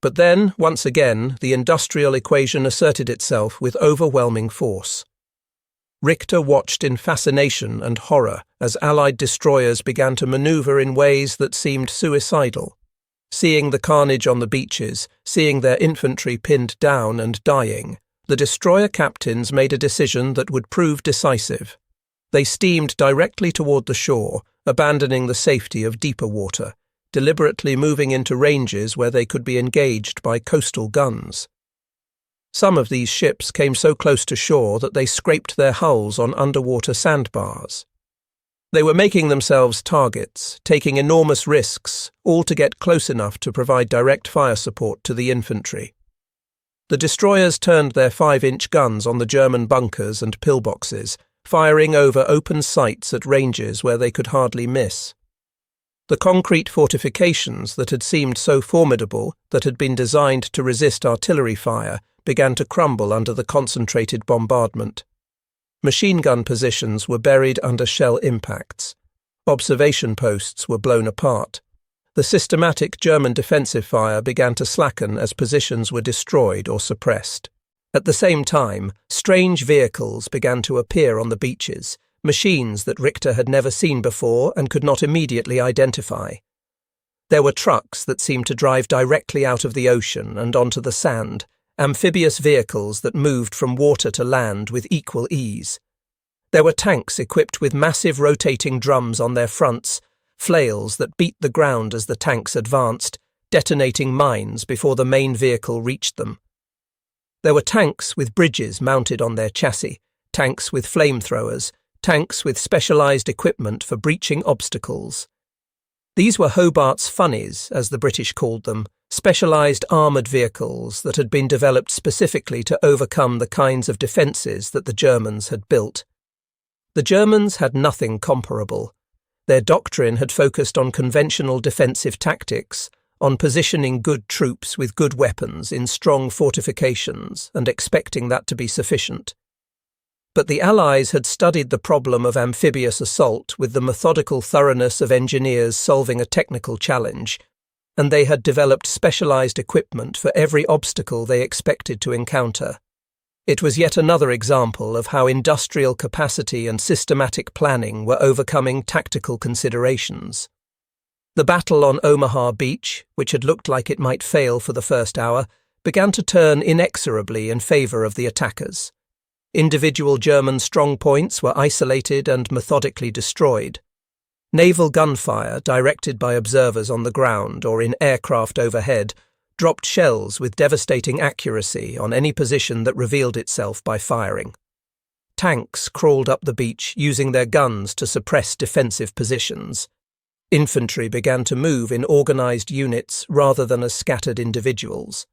But then, once again, the industrial equation asserted itself with overwhelming force. Richter watched in fascination and horror as Allied destroyers began to manoeuvre in ways that seemed suicidal. Seeing the carnage on the beaches, seeing their infantry pinned down and dying, the destroyer captains made a decision that would prove decisive. They steamed directly toward the shore, abandoning the safety of deeper water, deliberately moving into ranges where they could be engaged by coastal guns. Some of these ships came so close to shore that they scraped their hulls on underwater sandbars. They were making themselves targets, taking enormous risks, all to get close enough to provide direct fire support to the infantry. The destroyers turned their 5-inch guns on the German bunkers and pillboxes, firing over open sights at ranges where they could hardly miss. The concrete fortifications that had seemed so formidable, that had been designed to resist artillery fire, began to crumble under the concentrated bombardment. Machine gun positions were buried under shell impacts. Observation posts were blown apart. The systematic German defensive fire began to slacken as positions were destroyed or suppressed. At the same time, strange vehicles began to appear on the beaches, machines that Richter had never seen before and could not immediately identify. There were trucks that seemed to drive directly out of the ocean and onto the sand, amphibious vehicles that moved from water to land with equal ease. There were tanks equipped with massive rotating drums on their fronts, flails that beat the ground as the tanks advanced, detonating mines before the main vehicle reached them. There were tanks with bridges mounted on their chassis, tanks with flamethrowers, tanks with specialised equipment for breaching obstacles. These were Hobart's funnies, as the British called them, specialised armoured vehicles that had been developed specifically to overcome the kinds of defences that the Germans had built. The Germans had nothing comparable. Their doctrine had focused on conventional defensive tactics, on positioning good troops with good weapons in strong fortifications and expecting that to be sufficient. But the Allies had studied the problem of amphibious assault with the methodical thoroughness of engineers solving a technical challenge, and they had developed specialised equipment for every obstacle they expected to encounter. It was yet another example of how industrial capacity and systematic planning were overcoming tactical considerations. The battle on Omaha Beach, which had looked like it might fail for the first hour, began to turn inexorably in favour of the attackers. Individual German strongpoints were isolated and methodically destroyed. Naval gunfire, directed by observers on the ground or in aircraft overhead, dropped shells with devastating accuracy on any position that revealed itself by firing. Tanks crawled up the beach using their guns to suppress defensive positions. Infantry began to move in organised units rather than as scattered individuals.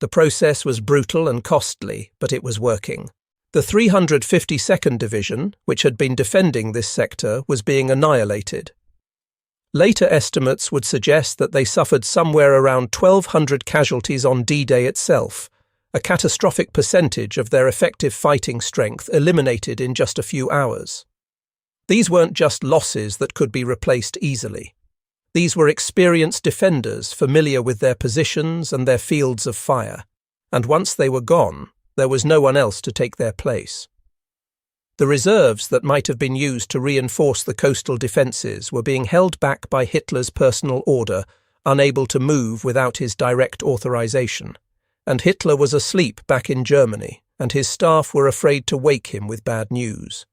The process was brutal and costly, but it was working. The 352nd Division, which had been defending this sector, was being annihilated. Later estimates would suggest that they suffered somewhere around 1,200 casualties on D-Day itself, a catastrophic percentage of their effective fighting strength eliminated in just a few hours. These weren't just losses that could be replaced easily. These were experienced defenders familiar with their positions and their fields of fire, and once they were gone, there was no one else to take their place. The reserves that might have been used to reinforce the coastal defences were being held back by Hitler's personal order, unable to move without his direct authorization. And Hitler was asleep back in Germany, and his staff were afraid to wake him with bad news.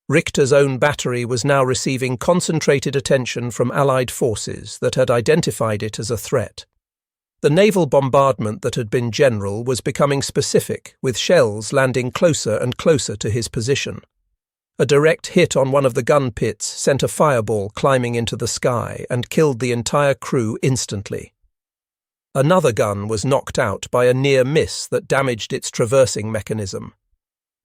Richter's own battery was now receiving concentrated attention from Allied forces that had identified it as a threat. The naval bombardment that had been general was becoming specific, with shells landing closer and closer to his position. A direct hit on one of the gun pits sent a fireball climbing into the sky and killed the entire crew instantly. Another gun was knocked out by a near miss that damaged its traversing mechanism.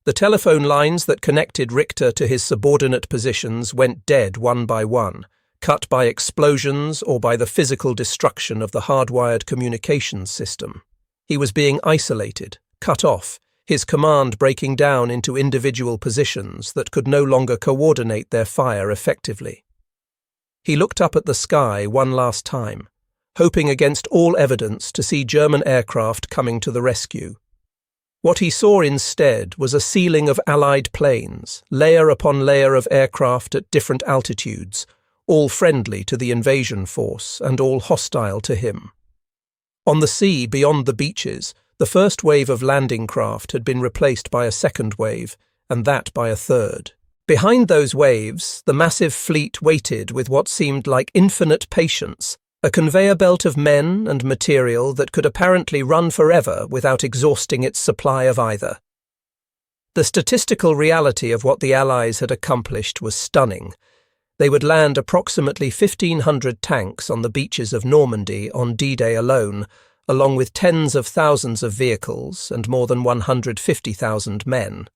The telephone lines that connected Richter to his subordinate positions went dead one by one, cut by explosions or by the physical destruction of the hardwired communications system. He was being isolated, cut off, his command breaking down into individual positions that could no longer coordinate their fire effectively. He looked up at the sky one last time, hoping against all evidence to see German aircraft coming to the rescue. What he saw instead was a ceiling of Allied planes, layer upon layer of aircraft at different altitudes, all friendly to the invasion force and all hostile to him. On the sea beyond the beaches, the first wave of landing craft had been replaced by a second wave, and that by a third. Behind those waves, the massive fleet waited with what seemed like infinite patience, a conveyor belt of men and material that could apparently run forever without exhausting its supply of either. The statistical reality of what the Allies had accomplished was stunning. They would land approximately 1,500 tanks on the beaches of Normandy on D-Day alone, along with tens of thousands of vehicles and more than 150,000 men.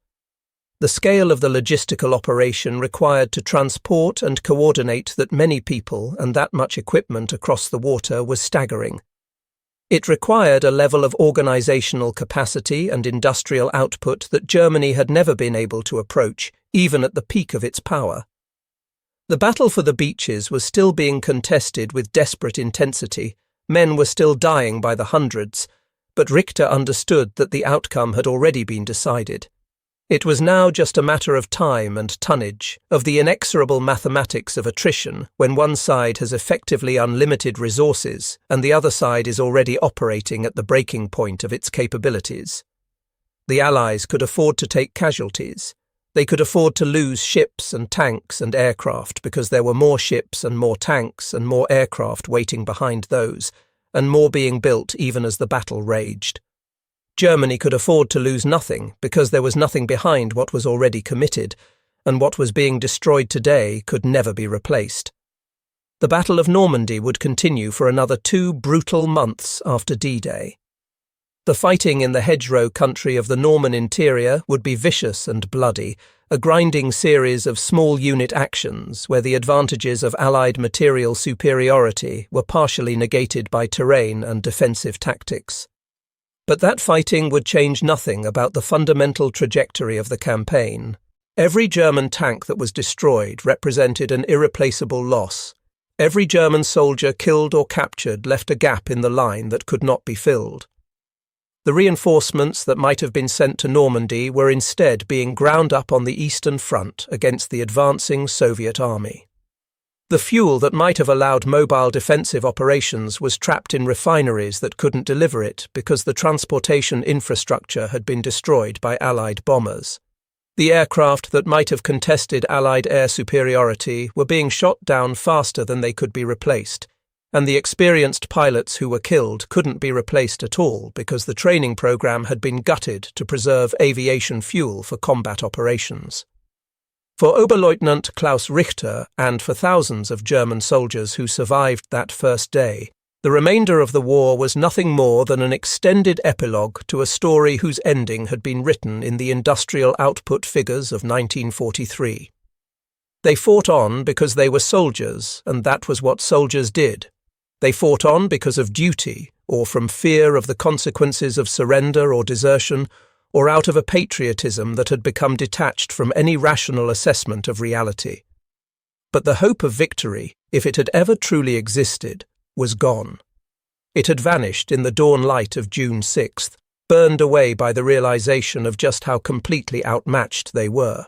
The scale of the logistical operation required to transport and coordinate that many people and that much equipment across the water was staggering. It required a level of organizational capacity and industrial output that Germany had never been able to approach, even at the peak of its power. The battle for the beaches was still being contested with desperate intensity. Men were still dying by the hundreds, but Richter understood that the outcome had already been decided. It was now just a matter of time and tonnage, of the inexorable mathematics of attrition, when one side has effectively unlimited resources and the other side is already operating at the breaking point of its capabilities. The Allies could afford to take casualties. They could afford to lose ships and tanks and aircraft because there were more ships and more tanks and more aircraft waiting behind those, and more being built even as the battle raged. Germany could afford to lose nothing because there was nothing behind what was already committed, and what was being destroyed today could never be replaced. The Battle of Normandy would continue for another 2 brutal months after D-Day. The fighting in the hedgerow country of the Norman interior would be vicious and bloody, a grinding series of small unit actions where the advantages of Allied material superiority were partially negated by terrain and defensive tactics. But that fighting would change nothing about the fundamental trajectory of the campaign. Every German tank that was destroyed represented an irreplaceable loss. Every German soldier killed or captured left a gap in the line that could not be filled. The reinforcements that might have been sent to Normandy were instead being ground up on the Eastern Front against the advancing Soviet army. The fuel that might have allowed mobile defensive operations was trapped in refineries that couldn't deliver it because the transportation infrastructure had been destroyed by Allied bombers. The aircraft that might have contested Allied air superiority were being shot down faster than they could be replaced, and the experienced pilots who were killed couldn't be replaced at all because the training program had been gutted to preserve aviation fuel for combat operations. For Oberleutnant Klaus Richter and for thousands of German soldiers who survived that first day, the remainder of the war was nothing more than an extended epilogue to a story whose ending had been written in the industrial output figures of 1943. They fought on because they were soldiers, and that was what soldiers did. They fought on because of duty, or from fear of the consequences of surrender or desertion, or out of a patriotism that had become detached from any rational assessment of reality. But the hope of victory, if it had ever truly existed, was gone. It had vanished in the dawn light of June 6th, burned away by the realization of just how completely outmatched they were.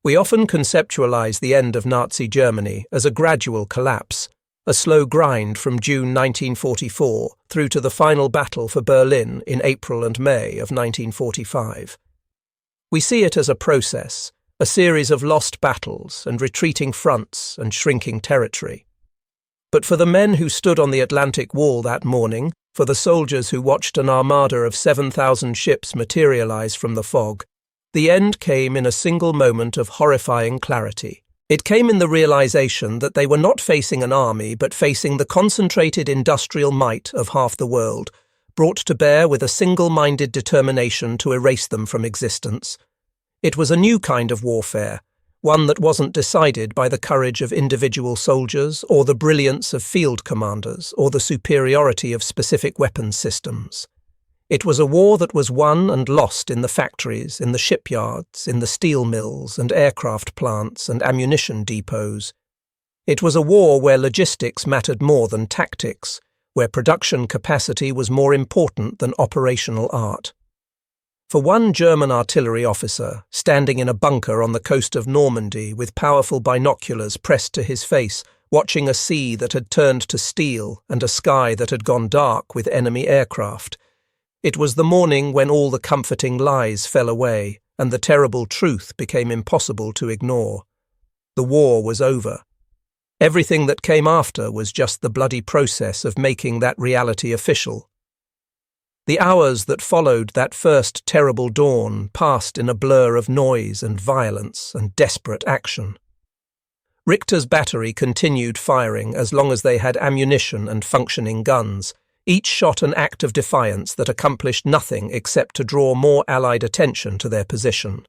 We often conceptualize the end of Nazi Germany as a gradual collapse, a slow grind from June 1944 through to the final battle for Berlin in April and May of 1945. We see it as a process, a series of lost battles and retreating fronts and shrinking territory. But for the men who stood on the Atlantic Wall that morning, for the soldiers who watched an armada of 7,000 ships materialize from the fog, the end came in a single moment of horrifying clarity. It came in the realization that they were not facing an army but facing the concentrated industrial might of half the world, brought to bear with a single-minded determination to erase them from existence. It was a new kind of warfare, one that wasn't decided by the courage of individual soldiers or the brilliance of field commanders or the superiority of specific weapons systems. It was a war that was won and lost in the factories, in the shipyards, in the steel mills and aircraft plants and ammunition depots. It was a war where logistics mattered more than tactics, where production capacity was more important than operational art. For one German artillery officer, standing in a bunker on the coast of Normandy with powerful binoculars pressed to his face, watching a sea that had turned to steel and a sky that had gone dark with enemy aircraft, it was the morning when all the comforting lies fell away and the terrible truth became impossible to ignore. The war was over. Everything that came after was just the bloody process of making that reality official. The hours that followed that first terrible dawn passed in a blur of noise and violence and desperate action. Richter's battery continued firing as long as they had ammunition and functioning guns, each shot an act of defiance that accomplished nothing except to draw more Allied attention to their position.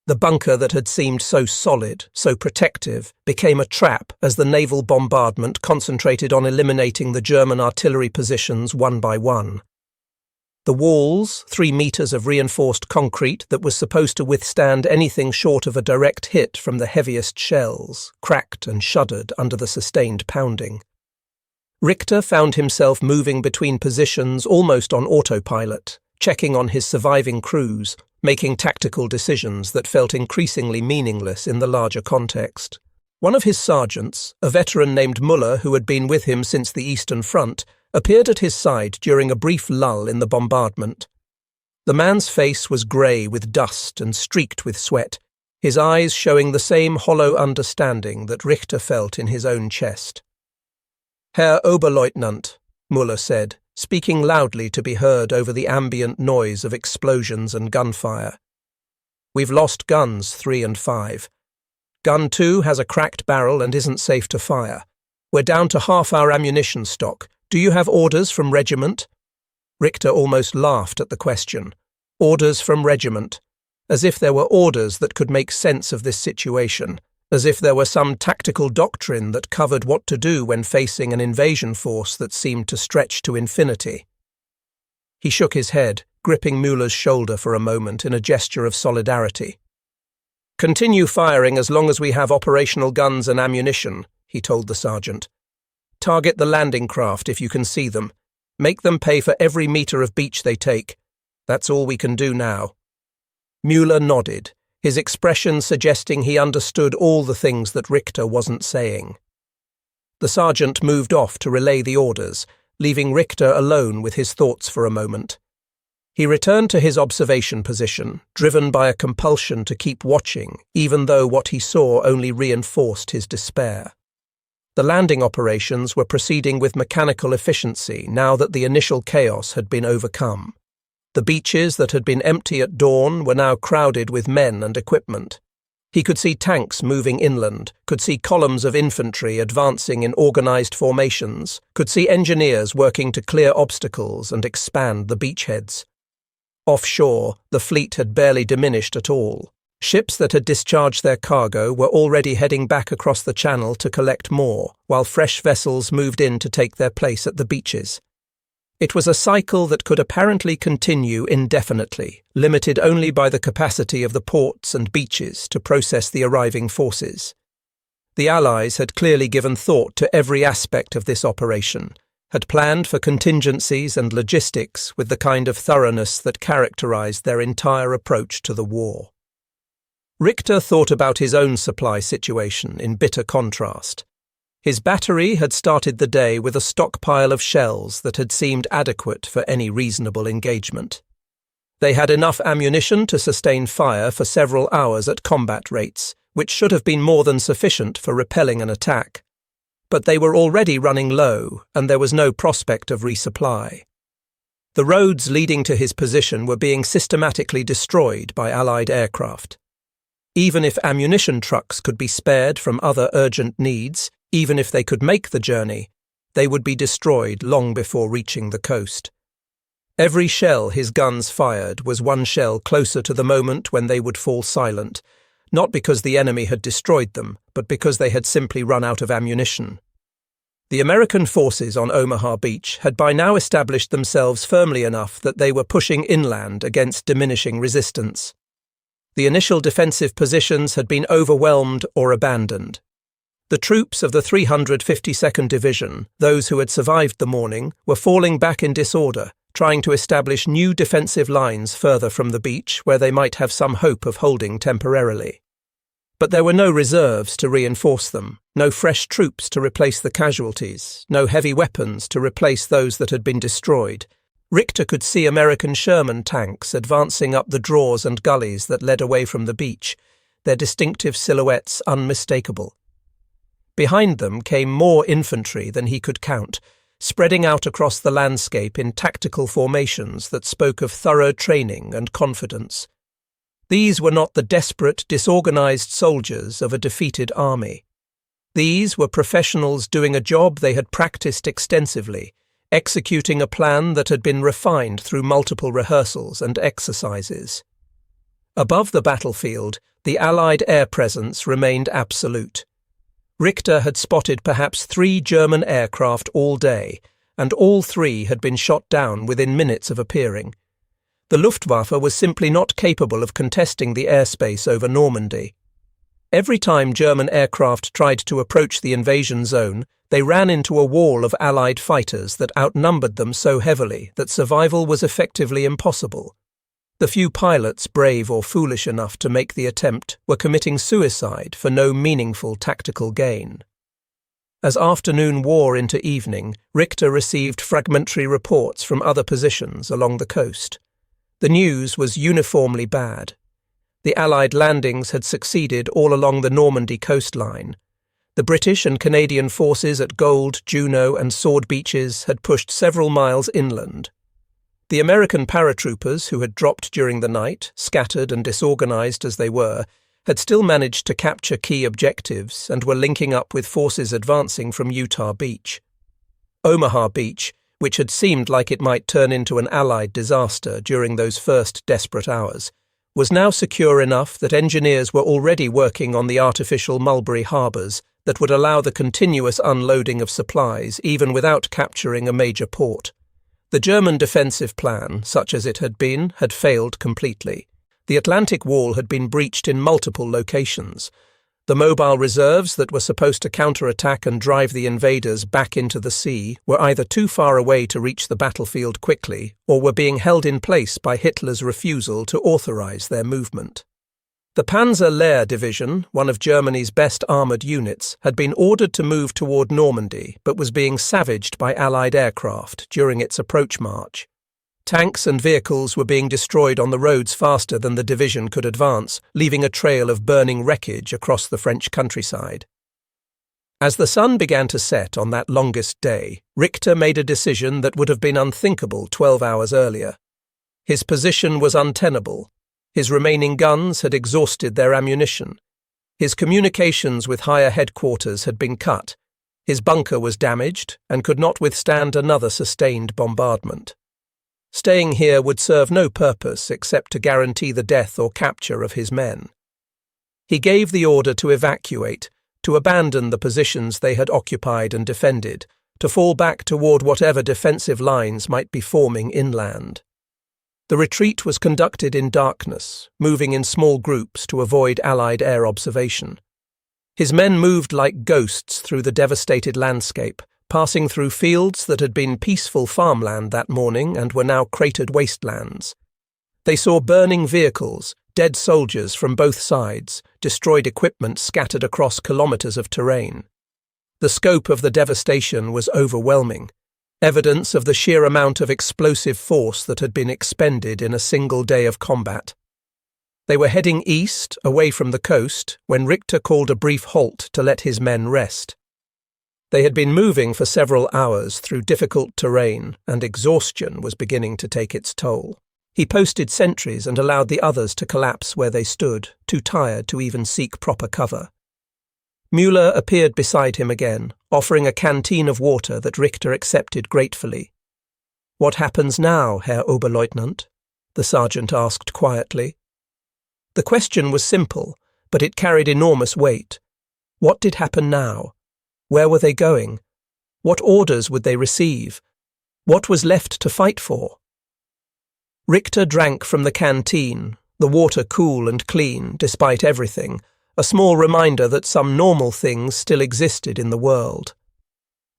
The bunker that had seemed so solid, so protective, became a trap as the naval bombardment concentrated on eliminating the German artillery positions one by one. The walls, 3 meters of reinforced concrete that was supposed to withstand anything short of a direct hit from the heaviest shells, cracked and shuddered under the sustained pounding. Richter found himself moving between positions almost on autopilot, checking on his surviving crews, making tactical decisions that felt increasingly meaningless in the larger context. One of his sergeants, a veteran named Müller who had been with him since the Eastern Front, appeared at his side during a brief lull in the bombardment. The man's face was grey with dust and streaked with sweat, his eyes showing the same hollow understanding that Richter felt in his own chest. "Herr Oberleutnant," Müller said, speaking loudly to be heard over the ambient noise of explosions and gunfire. "We've lost guns 3 and 5. Gun 2 has a cracked barrel and isn't safe to fire. We're down to half our ammunition stock. Do you have orders from regiment?" Richter almost laughed at the question. Orders from regiment. As if there were orders that could make sense of this situation. As if there were some tactical doctrine that covered what to do when facing an invasion force that seemed to stretch to infinity. He shook his head, gripping Müller's shoulder for a moment in a gesture of solidarity. "Continue firing as long as we have operational guns and ammunition," he told the sergeant. "Target the landing craft if you can see them. Make them pay for every meter of beach they take. That's all we can do now." Müller nodded, his expression suggesting he understood all the things that Richter wasn't saying. The sergeant moved off to relay the orders, leaving Richter alone with his thoughts for a moment. He returned to his observation position, driven by a compulsion to keep watching, even though what he saw only reinforced his despair. The landing operations were proceeding with mechanical efficiency now that the initial chaos had been overcome. The beaches that had been empty at dawn were now crowded with men and equipment. He could see tanks moving inland, could see columns of infantry advancing in organized formations, could see engineers working to clear obstacles and expand the beachheads. Offshore, the fleet had barely diminished at all. Ships that had discharged their cargo were already heading back across the channel to collect more, while fresh vessels moved in to take their place at the beaches. It was a cycle that could apparently continue indefinitely, limited only by the capacity of the ports and beaches to process the arriving forces. The Allies had clearly given thought to every aspect of this operation, had planned for contingencies and logistics with the kind of thoroughness that characterized their entire approach to the war. Richter thought about his own supply situation in bitter contrast. His battery had started the day with a stockpile of shells that had seemed adequate for any reasonable engagement. They had enough ammunition to sustain fire for several hours at combat rates, which should have been more than sufficient for repelling an attack. but they were already running low, and there was no prospect of resupply. The roads leading to his position were being systematically destroyed by Allied aircraft. Even if ammunition trucks could be spared from other urgent needs, even if they could make the journey, they would be destroyed long before reaching the coast. Every shell his guns fired was one shell closer to the moment when they would fall silent, not because the enemy had destroyed them, but because they had simply run out of ammunition. The American forces on Omaha Beach had by now established themselves firmly enough that they were pushing inland against diminishing resistance. The initial defensive positions had been overwhelmed or abandoned. The troops of the 352nd Division, those who had survived the morning, were falling back in disorder, trying to establish new defensive lines further from the beach where they might have some hope of holding temporarily. But there were no reserves to reinforce them, no fresh troops to replace the casualties, no heavy weapons to replace those that had been destroyed. Richter could see American Sherman tanks advancing up the draws and gullies that led away from the beach, their distinctive silhouettes unmistakable. Behind them came more infantry than he could count, spreading out across the landscape in tactical formations that spoke of thorough training and confidence. These were not the desperate, disorganized soldiers of a defeated army. These were professionals doing a job they had practiced extensively, executing a plan that had been refined through multiple rehearsals and exercises. Above the battlefield, the Allied air presence remained absolute. Richter had spotted perhaps 3 German aircraft all day, and all 3 had been shot down within minutes of appearing. The Luftwaffe was simply not capable of contesting the airspace over Normandy. Every time German aircraft tried to approach the invasion zone, they ran into a wall of Allied fighters that outnumbered them so heavily that survival was effectively impossible. The few pilots brave or foolish enough to make the attempt were committing suicide for no meaningful tactical gain. As afternoon wore into evening, Richter received fragmentary reports from other positions along the coast. The news was uniformly bad. The Allied landings had succeeded all along the Normandy coastline. The British and Canadian forces at Gold, Juno and Sword Beaches had pushed several miles inland. The American paratroopers who had dropped during the night, scattered and disorganized as they were, had still managed to capture key objectives and were linking up with forces advancing from Utah Beach. Omaha Beach, which had seemed like it might turn into an Allied disaster during those first desperate hours, was now secure enough that engineers were already working on the artificial mulberry harbours that would allow the continuous unloading of supplies even without capturing a major port. The German defensive plan, such as it had been, had failed completely. The Atlantic Wall had been breached in multiple locations. The mobile reserves that were supposed to counterattack and drive the invaders back into the sea were either too far away to reach the battlefield quickly or were being held in place by Hitler's refusal to authorize their movement. The Panzer Lehr Division, one of Germany's best armoured units, had been ordered to move toward Normandy but was being savaged by Allied aircraft during its approach march. Tanks and vehicles were being destroyed on the roads faster than the division could advance, leaving a trail of burning wreckage across the French countryside. As the sun began to set on that longest day, Richter made a decision that would have been unthinkable 12 hours earlier. His position was untenable. His remaining guns had exhausted their ammunition. His communications with higher headquarters had been cut. His bunker was damaged and could not withstand another sustained bombardment. Staying here would serve no purpose except to guarantee the death or capture of his men. He gave the order to evacuate, to abandon the positions they had occupied and defended, to fall back toward whatever defensive lines might be forming inland. The retreat was conducted in darkness, moving in small groups to avoid Allied air observation. His men moved like ghosts through the devastated landscape, passing through fields that had been peaceful farmland that morning and were now cratered wastelands. They saw burning vehicles, dead soldiers from both sides, destroyed equipment scattered across kilometers of terrain. The scope of the devastation was overwhelming, evidence of the sheer amount of explosive force that had been expended in a single day of combat. They were heading east, away from the coast, when Richter called a brief halt to let his men rest. They had been moving for several hours through difficult terrain, and exhaustion was beginning to take its toll. He posted sentries and allowed the others to collapse where they stood, too tired to even seek proper cover. Müller appeared beside him again, offering a canteen of water that Richter accepted gratefully. "What happens now, Herr Oberleutnant?" the sergeant asked quietly. The question was simple, but it carried enormous weight. What did happen now? Where were they going? What orders would they receive? What was left to fight for? Richter drank from the canteen, the water cool and clean, despite everything, a small reminder that some normal things still existed in the world.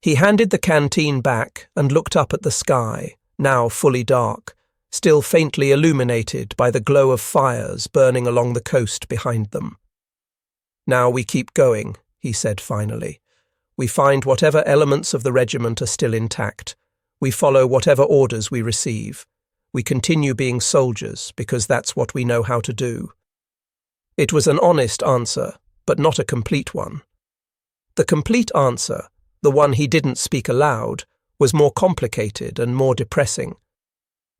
He handed the canteen back and looked up at the sky, now fully dark, still faintly illuminated by the glow of fires burning along the coast behind them. "Now we keep going," he said finally. "We find whatever elements of the regiment are still intact. We follow whatever orders we receive. We continue being soldiers because that's what we know how to do." It was an honest answer, but not a complete one. The complete answer, the one he didn't speak aloud, was more complicated and more depressing.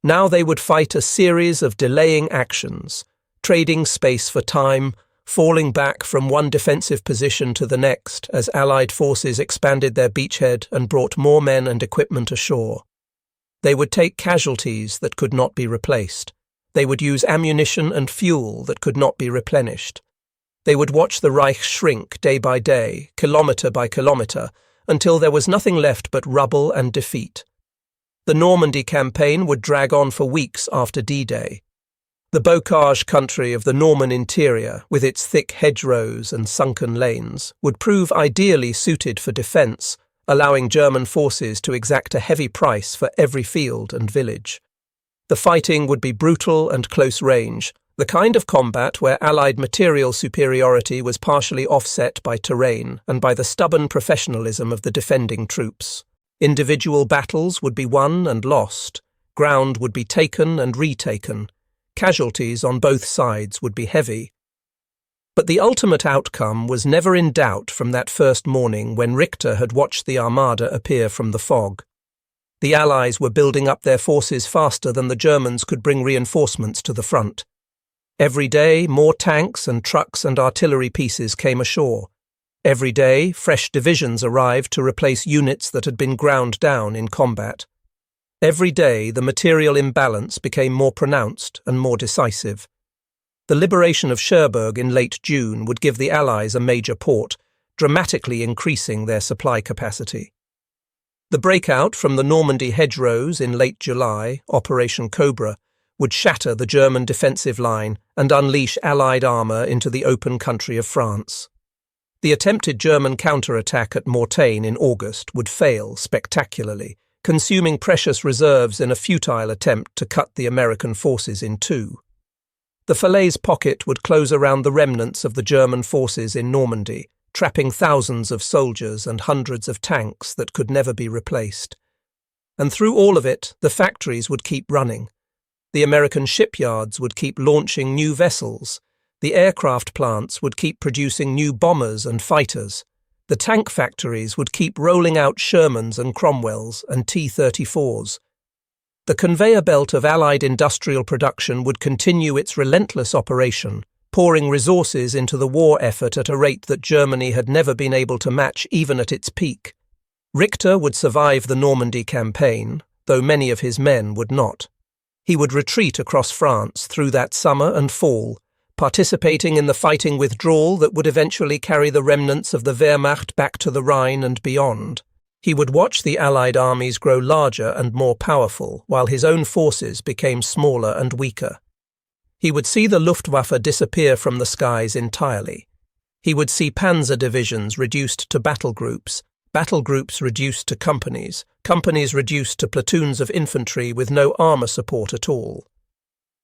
Now they would fight a series of delaying actions, trading space for time, falling back from one defensive position to the next as Allied forces expanded their beachhead and brought more men and equipment ashore. They would take casualties that could not be replaced. They would use ammunition and fuel that could not be replenished. They would watch the Reich shrink day by day, kilometre by kilometre, until there was nothing left but rubble and defeat. The Normandy campaign would drag on for weeks after D-Day. The bocage country of the Norman interior, with its thick hedgerows and sunken lanes, would prove ideally suited for defence, allowing German forces to exact a heavy price for every field and village. The fighting would be brutal and close range, the kind of combat where Allied material superiority was partially offset by terrain and by the stubborn professionalism of the defending troops. Individual battles would be won and lost, ground would be taken and retaken, casualties on both sides would be heavy. But the ultimate outcome was never in doubt from that first morning when Richter had watched the armada appear from the fog. The Allies were building up their forces faster than the Germans could bring reinforcements to the front. Every day, more tanks and trucks and artillery pieces came ashore. Every day, fresh divisions arrived to replace units that had been ground down in combat. Every day, the material imbalance became more pronounced and more decisive. The liberation of Cherbourg in late June would give the Allies a major port, dramatically increasing their supply capacity. The breakout from the Normandy hedgerows in late July, Operation Cobra, would shatter the German defensive line and unleash Allied armour into the open country of France. The attempted German counterattack at Mortain in August would fail spectacularly, consuming precious reserves in a futile attempt to cut the American forces in two. The Falaise pocket would close around the remnants of the German forces in Normandy, trapping thousands of soldiers and hundreds of tanks that could never be replaced. And through all of it, the factories would keep running. The American shipyards would keep launching new vessels. The aircraft plants would keep producing new bombers and fighters. The tank factories would keep rolling out Shermans and Cromwells and T-34s. The conveyor belt of Allied industrial production would continue its relentless operation, pouring resources into the war effort at a rate that Germany had never been able to match even at its peak. Richter would survive the Normandy campaign, though many of his men would not. He would retreat across France through that summer and fall, participating in the fighting withdrawal that would eventually carry the remnants of the Wehrmacht back to the Rhine and beyond. He would watch the Allied armies grow larger and more powerful, while his own forces became smaller and weaker. He would see the Luftwaffe disappear from the skies entirely. He would see panzer divisions reduced to battle groups reduced to companies reduced to platoons of infantry with no armour support at all.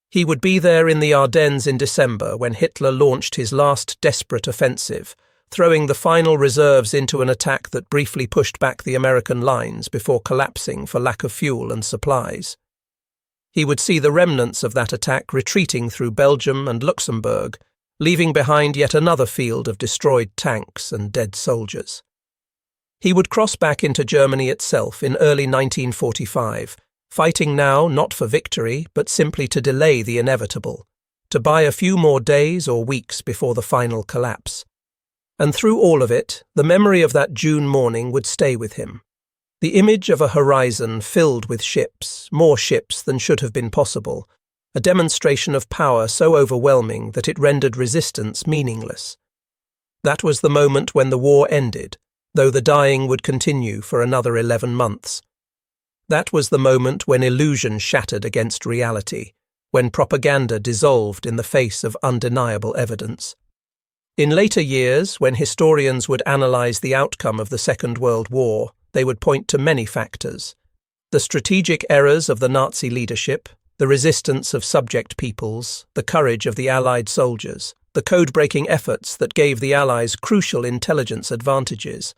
He would be there in the Ardennes in December when Hitler launched his last desperate offensive, throwing the final reserves into an attack that briefly pushed back the American lines before collapsing for lack of fuel and supplies. He would see the remnants of that attack retreating through Belgium and Luxembourg, leaving behind yet another field of destroyed tanks and dead soldiers. He would cross back into Germany itself in early 1945, fighting now not for victory, but simply to delay the inevitable, to buy a few more days or weeks before the final collapse. And through all of it, the memory of that June morning would stay with him. The image of a horizon filled with ships, more ships than should have been possible, a demonstration of power so overwhelming that it rendered resistance meaningless. That was the moment when the war ended, though the dying would continue for another 11 months. That was the moment when illusion shattered against reality, when propaganda dissolved in the face of undeniable evidence. In later years, when historians would analyze the outcome of the Second World War, they would point to many factors: the strategic errors of the Nazi leadership, the resistance of subject peoples, the courage of the Allied soldiers, the code-breaking efforts that gave the Allies crucial intelligence advantages.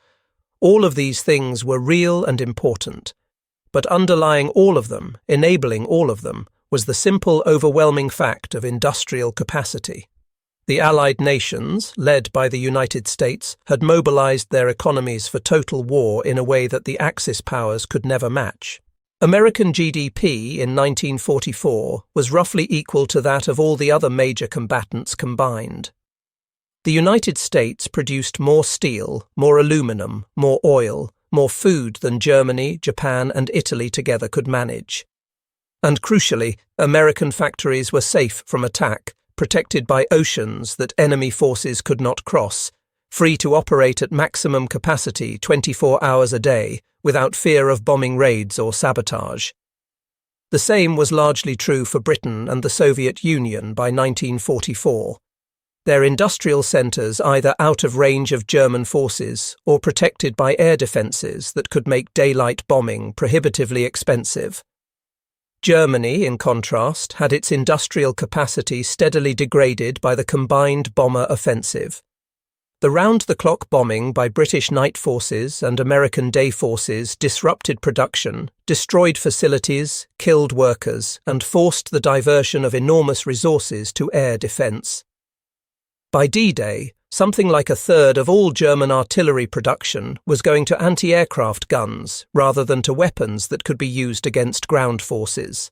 All of these things were real and important, but underlying all of them, enabling all of them, was the simple, overwhelming fact of industrial capacity. The Allied nations, led by the United States, had mobilized their economies for total war in a way that the Axis powers could never match. American GDP in 1944 was roughly equal to that of all the other major combatants combined. The United States produced more steel, more aluminum, more oil, more food than Germany, Japan, and Italy together could manage. And crucially, American factories were safe from attack, protected by oceans that enemy forces could not cross, free to operate at maximum capacity 24 hours a day, without fear of bombing raids or sabotage. The same was largely true for Britain and the Soviet Union by 1944. Their industrial centres either out of range of German forces or protected by air defences that could make daylight bombing prohibitively expensive. Germany, in contrast, had its industrial capacity steadily degraded by the combined bomber offensive. The round-the-clock bombing by British night forces and American day forces disrupted production, destroyed facilities, killed workers, and forced the diversion of enormous resources to air defence. By D-Day, something like a third of all German artillery production was going to anti-aircraft guns rather than to weapons that could be used against ground forces.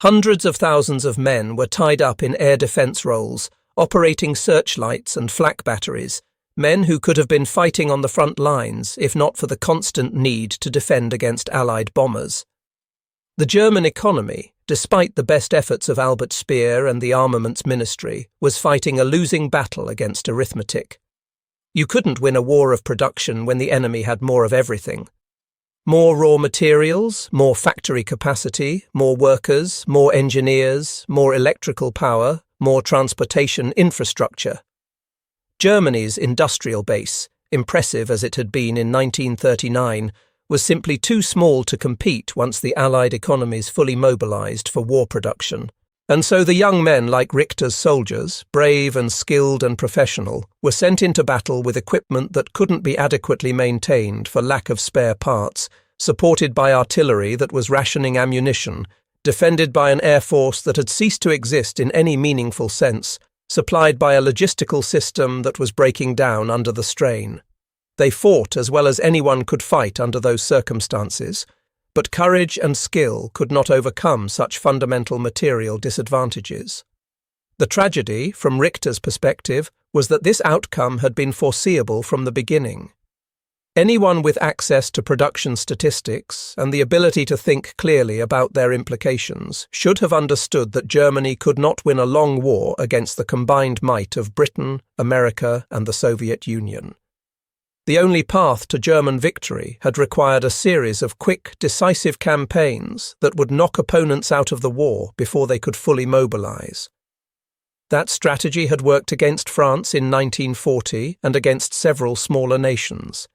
Hundreds of thousands of men were tied up in air defence roles, operating searchlights and flak batteries, men who could have been fighting on the front lines if not for the constant need to defend against Allied bombers. The German economy, despite the best efforts of Albert Speer and the Armaments Ministry, was fighting a losing battle against arithmetic. You couldn't win a war of production when the enemy had more of everything. More raw materials, more factory capacity, more workers, more engineers, more electrical power, more transportation infrastructure. Germany's industrial base, impressive as it had been in 1939, was simply too small to compete once the Allied economies fully mobilized for war production. And so the young men like Richter's soldiers, brave and skilled and professional, were sent into battle with equipment that couldn't be adequately maintained for lack of spare parts, supported by artillery that was rationing ammunition, defended by an air force that had ceased to exist in any meaningful sense, supplied by a logistical system that was breaking down under the strain. They fought as well as anyone could fight under those circumstances, but courage and skill could not overcome such fundamental material disadvantages. The tragedy, from Richter's perspective, was that this outcome had been foreseeable from the beginning. Anyone with access to production statistics and the ability to think clearly about their implications should have understood that Germany could not win a long war against the combined might of Britain, America, and the Soviet Union. The only path to German victory had required a series of quick, decisive campaigns that would knock opponents out of the war before they could fully mobilize. That strategy had worked against France in 1940 and against several smaller nations.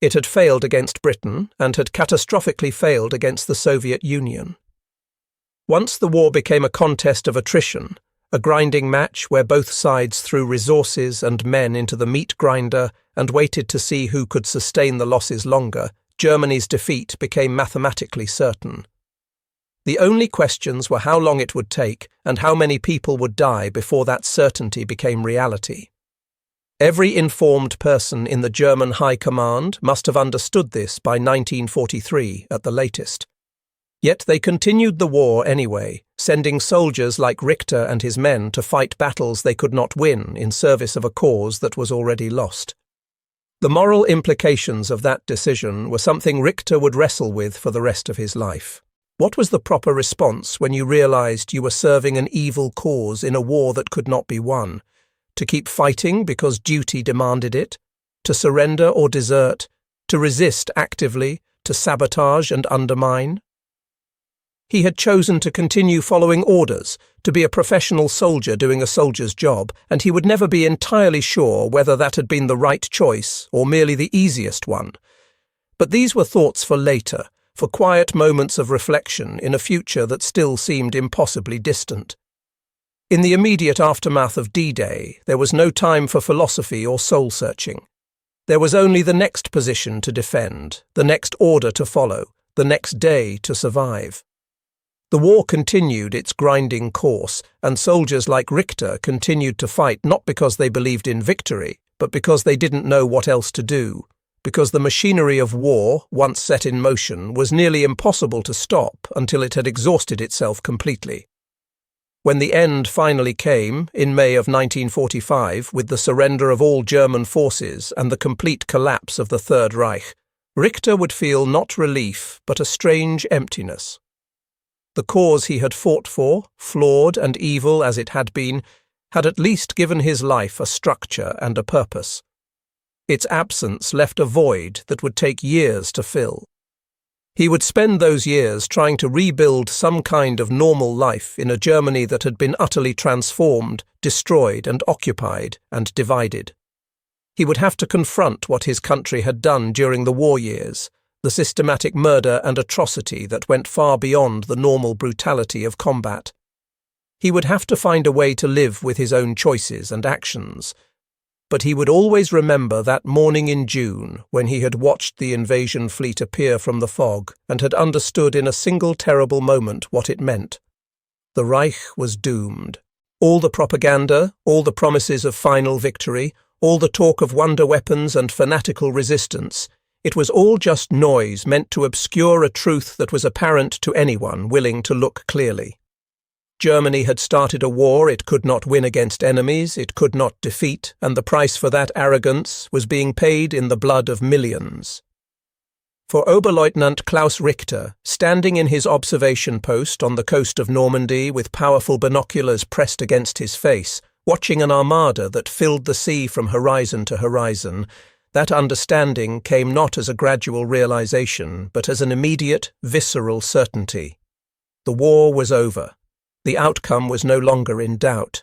It had failed against Britain and had catastrophically failed against the Soviet Union. Once the war became a contest of attrition, a grinding match where both sides threw resources and men into the meat grinder and waited to see who could sustain the losses longer, Germany's defeat became mathematically certain. The only questions were how long it would take and how many people would die before that certainty became reality. Every informed person in the German High Command must have understood this by 1943 at the latest. Yet they continued the war anyway, sending soldiers like Richter and his men to fight battles they could not win in service of a cause that was already lost. The moral implications of that decision were something Richter would wrestle with for the rest of his life. What was the proper response when you realized you were serving an evil cause in a war that could not be won? To keep fighting because duty demanded it? To surrender or desert? To resist actively? To sabotage and undermine? He had chosen to continue following orders, to be a professional soldier doing a soldier's job, and he would never be entirely sure whether that had been the right choice or merely the easiest one. But these were thoughts for later, for quiet moments of reflection in a future that still seemed impossibly distant. In the immediate aftermath of D-Day, there was no time for philosophy or soul-searching. There was only the next position to defend, the next order to follow, the next day to survive. The war continued its grinding course, and soldiers like Richter continued to fight not because they believed in victory, but because they didn't know what else to do, because the machinery of war, once set in motion, was nearly impossible to stop until it had exhausted itself completely. When the end finally came, in May of 1945, with the surrender of all German forces and the complete collapse of the Third Reich, Richter would feel not relief, but a strange emptiness. The cause he had fought for, flawed and evil as it had been, had at least given his life a structure and a purpose. Its absence left a void that would take years to fill. He would spend those years trying to rebuild some kind of normal life in a Germany that had been utterly transformed, destroyed and occupied and divided. He would have to confront what his country had done during the war years, the systematic murder and atrocity that went far beyond the normal brutality of combat. He would have to find a way to live with his own choices and actions. But he would always remember that morning in June when he had watched the invasion fleet appear from the fog and had understood in a single terrible moment what it meant. The Reich was doomed. All the propaganda, all the promises of final victory, all the talk of wonder weapons and fanatical resistance, it was all just noise meant to obscure a truth that was apparent to anyone willing to look clearly. Germany had started a war it could not win against enemies it could not defeat, and the price for that arrogance was being paid in the blood of millions. For Oberleutnant Klaus Richter, standing in his observation post on the coast of Normandy with powerful binoculars pressed against his face, watching an armada that filled the sea from horizon to horizon, that understanding came not as a gradual realization, but as an immediate, visceral certainty. The war was over. The outcome was no longer in doubt.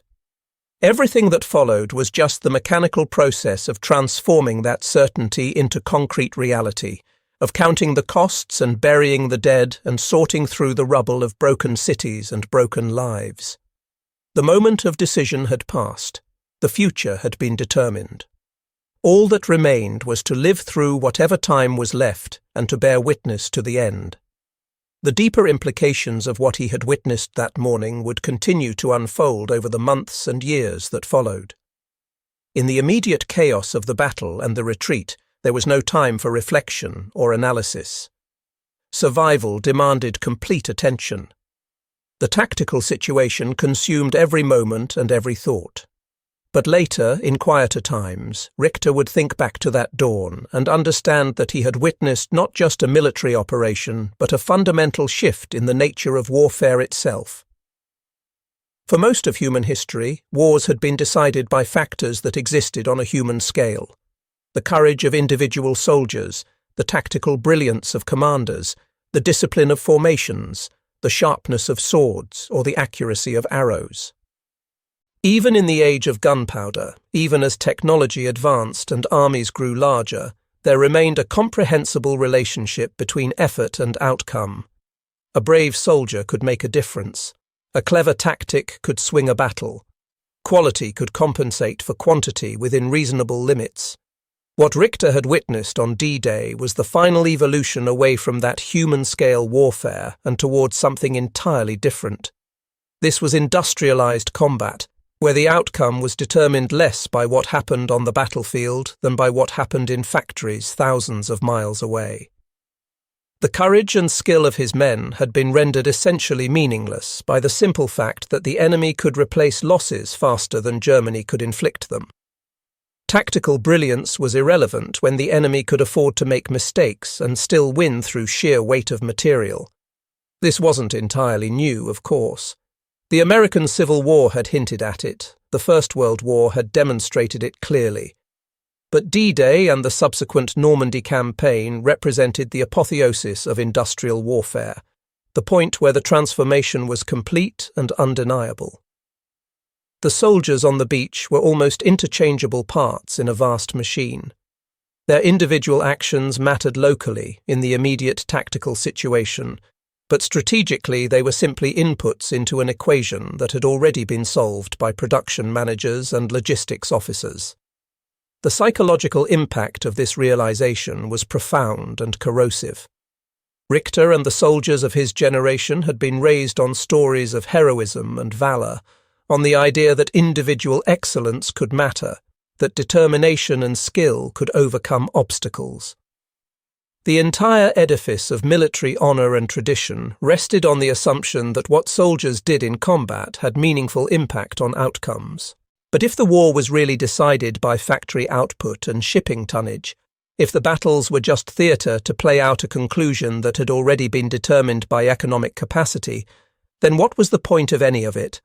Everything that followed was just the mechanical process of transforming that certainty into concrete reality, of counting the costs and burying the dead and sorting through the rubble of broken cities and broken lives. The moment of decision had passed. The future had been determined. All that remained was to live through whatever time was left and to bear witness to the end. The deeper implications of what he had witnessed that morning would continue to unfold over the months and years that followed. In the immediate chaos of the battle and the retreat, there was no time for reflection or analysis. Survival demanded complete attention. The tactical situation consumed every moment and every thought. But later, in quieter times, Richter would think back to that dawn and understand that he had witnessed not just a military operation, but a fundamental shift in the nature of warfare itself. For most of human history, wars had been decided by factors that existed on a human scale. The courage of individual soldiers, the tactical brilliance of commanders, the discipline of formations, the sharpness of swords, or the accuracy of arrows. Even in the age of gunpowder, even as technology advanced and armies grew larger, there remained a comprehensible relationship between effort and outcome. A brave soldier could make a difference. A clever tactic could swing a battle. Quality could compensate for quantity within reasonable limits. What Richter had witnessed on D-Day was the final evolution away from that human-scale warfare and towards something entirely different. This was industrialized combat, where the outcome was determined less by what happened on the battlefield than by what happened in factories thousands of miles away. The courage and skill of his men had been rendered essentially meaningless by the simple fact that the enemy could replace losses faster than Germany could inflict them. Tactical brilliance was irrelevant when the enemy could afford to make mistakes and still win through sheer weight of material. This wasn't entirely new, of course. The American Civil War had hinted at it, the First World War had demonstrated it clearly. But D-Day and the subsequent Normandy campaign represented the apotheosis of industrial warfare, the point where the transformation was complete and undeniable. The soldiers on the beach were almost interchangeable parts in a vast machine. Their individual actions mattered locally in the immediate tactical situation, but strategically they were simply inputs into an equation that had already been solved by production managers and logistics officers. The psychological impact of this realization was profound and corrosive. Richter and the soldiers of his generation had been raised on stories of heroism and valor, on the idea that individual excellence could matter, that determination and skill could overcome obstacles. The entire edifice of military honor and tradition rested on the assumption that what soldiers did in combat had meaningful impact on outcomes. But if the war was really decided by factory output and shipping tonnage, if the battles were just theatre to play out a conclusion that had already been determined by economic capacity, then what was the point of any of it?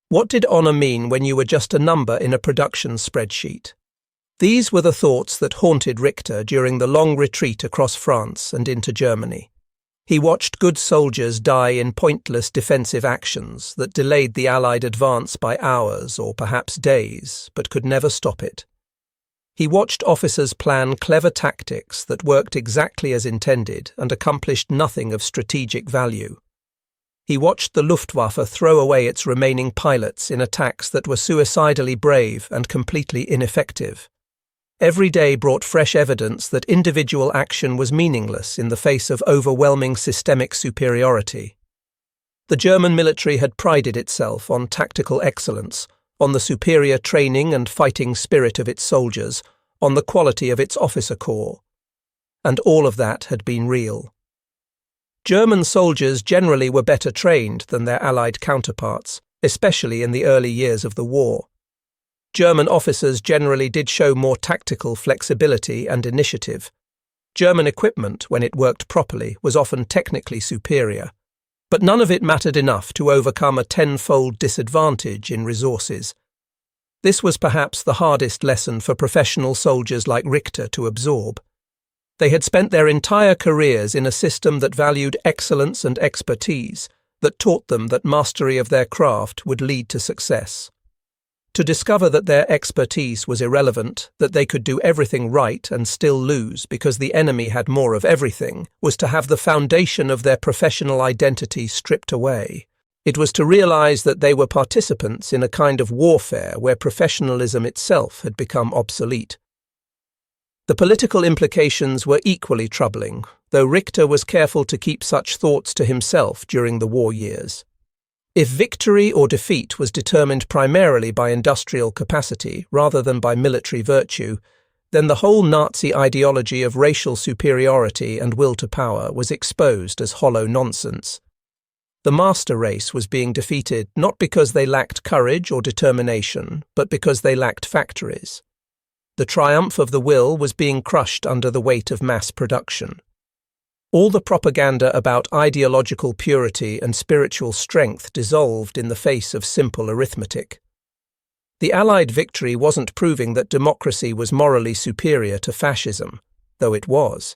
What did honor mean when you were just a number in a production spreadsheet? These were the thoughts that haunted Richter during the long retreat across France and into Germany. He watched good soldiers die in pointless defensive actions that delayed the Allied advance by hours or perhaps days, but could never stop it. He watched officers plan clever tactics that worked exactly as intended and accomplished nothing of strategic value. He watched the Luftwaffe throw away its remaining pilots in attacks that were suicidally brave and completely ineffective. Every day brought fresh evidence that individual action was meaningless in the face of overwhelming systemic superiority. The German military had prided itself on tactical excellence, on the superior training and fighting spirit of its soldiers, on the quality of its officer corps. And all of that had been real. German soldiers generally were better trained than their Allied counterparts, especially in the early years of the war. German officers generally did show more tactical flexibility and initiative. German equipment, when it worked properly, was often technically superior. But none of it mattered enough to overcome a tenfold disadvantage in resources. This was perhaps the hardest lesson for professional soldiers like Richter to absorb. They had spent their entire careers in a system that valued excellence and expertise, that taught them that mastery of their craft would lead to success. To discover that their expertise was irrelevant, that they could do everything right and still lose because the enemy had more of everything, was to have the foundation of their professional identity stripped away. It was to realize that they were participants in a kind of warfare where professionalism itself had become obsolete. The political implications were equally troubling, though Richter was careful to keep such thoughts to himself during the war years. If victory or defeat was determined primarily by industrial capacity rather than by military virtue, then the whole Nazi ideology of racial superiority and will to power was exposed as hollow nonsense. The master race was being defeated not because they lacked courage or determination, but because they lacked factories. The triumph of the will was being crushed under the weight of mass production. All the propaganda about ideological purity and spiritual strength dissolved in the face of simple arithmetic. The Allied victory wasn't proving that democracy was morally superior to fascism, though it was.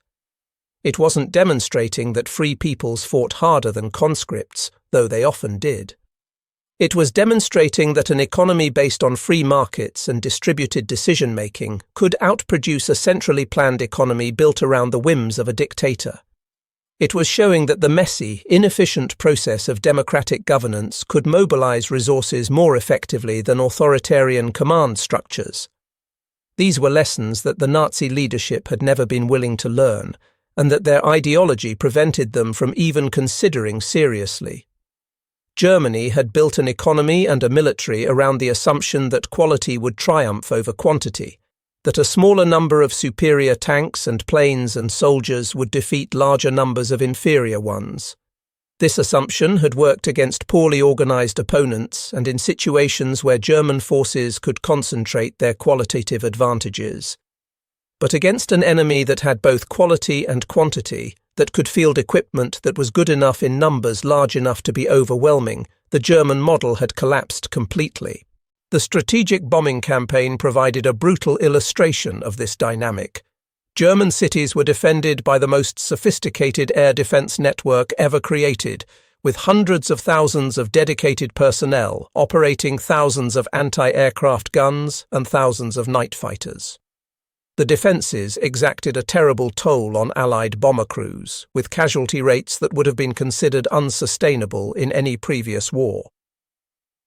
It wasn't demonstrating that free peoples fought harder than conscripts, though they often did. It was demonstrating that an economy based on free markets and distributed decision-making could outproduce a centrally planned economy built around the whims of a dictator. It was showing that the messy, inefficient process of democratic governance could mobilize resources more effectively than authoritarian command structures. These were lessons that the Nazi leadership had never been willing to learn, and that their ideology prevented them from even considering seriously. Germany had built an economy and a military around the assumption that quality would triumph over quantity, that a smaller number of superior tanks and planes and soldiers would defeat larger numbers of inferior ones. This assumption had worked against poorly organized opponents and in situations where German forces could concentrate their qualitative advantages. But against an enemy that had both quality and quantity, that could field equipment that was good enough in numbers large enough to be overwhelming, the German model had collapsed completely. The strategic bombing campaign provided a brutal illustration of this dynamic. German cities were defended by the most sophisticated air defense network ever created, with hundreds of thousands of dedicated personnel operating thousands of anti-aircraft guns and thousands of night fighters. The defences exacted a terrible toll on Allied bomber crews, with casualty rates that would have been considered unsustainable in any previous war.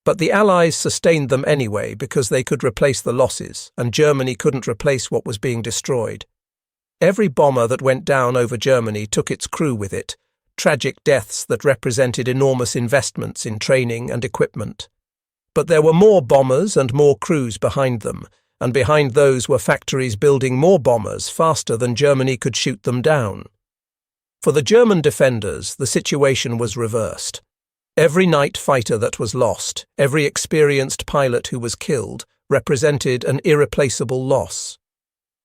But the Allies sustained them anyway because they could replace the losses, and Germany couldn't replace what was being destroyed. Every bomber that went down over Germany took its crew with it, tragic deaths that represented enormous investments in training and equipment. But there were more bombers and more crews behind them, and behind those were factories building more bombers faster than Germany could shoot them down. For the German defenders, the situation was reversed. Every night fighter that was lost, every experienced pilot who was killed, represented an irreplaceable loss.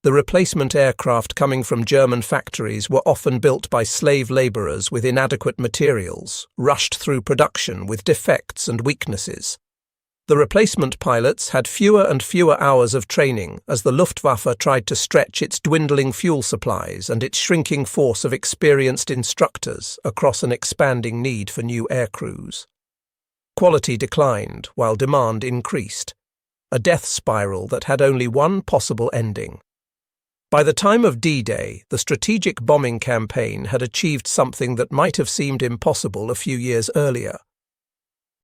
The replacement aircraft coming from German factories were often built by slave labourers with inadequate materials, rushed through production with defects and weaknesses. The replacement pilots had fewer and fewer hours of training as the Luftwaffe tried to stretch its dwindling fuel supplies and its shrinking force of experienced instructors across an expanding need for new aircrews. Quality declined while demand increased, a death spiral that had only one possible ending. By the time of D-Day, the strategic bombing campaign had achieved something that might have seemed impossible a few years earlier.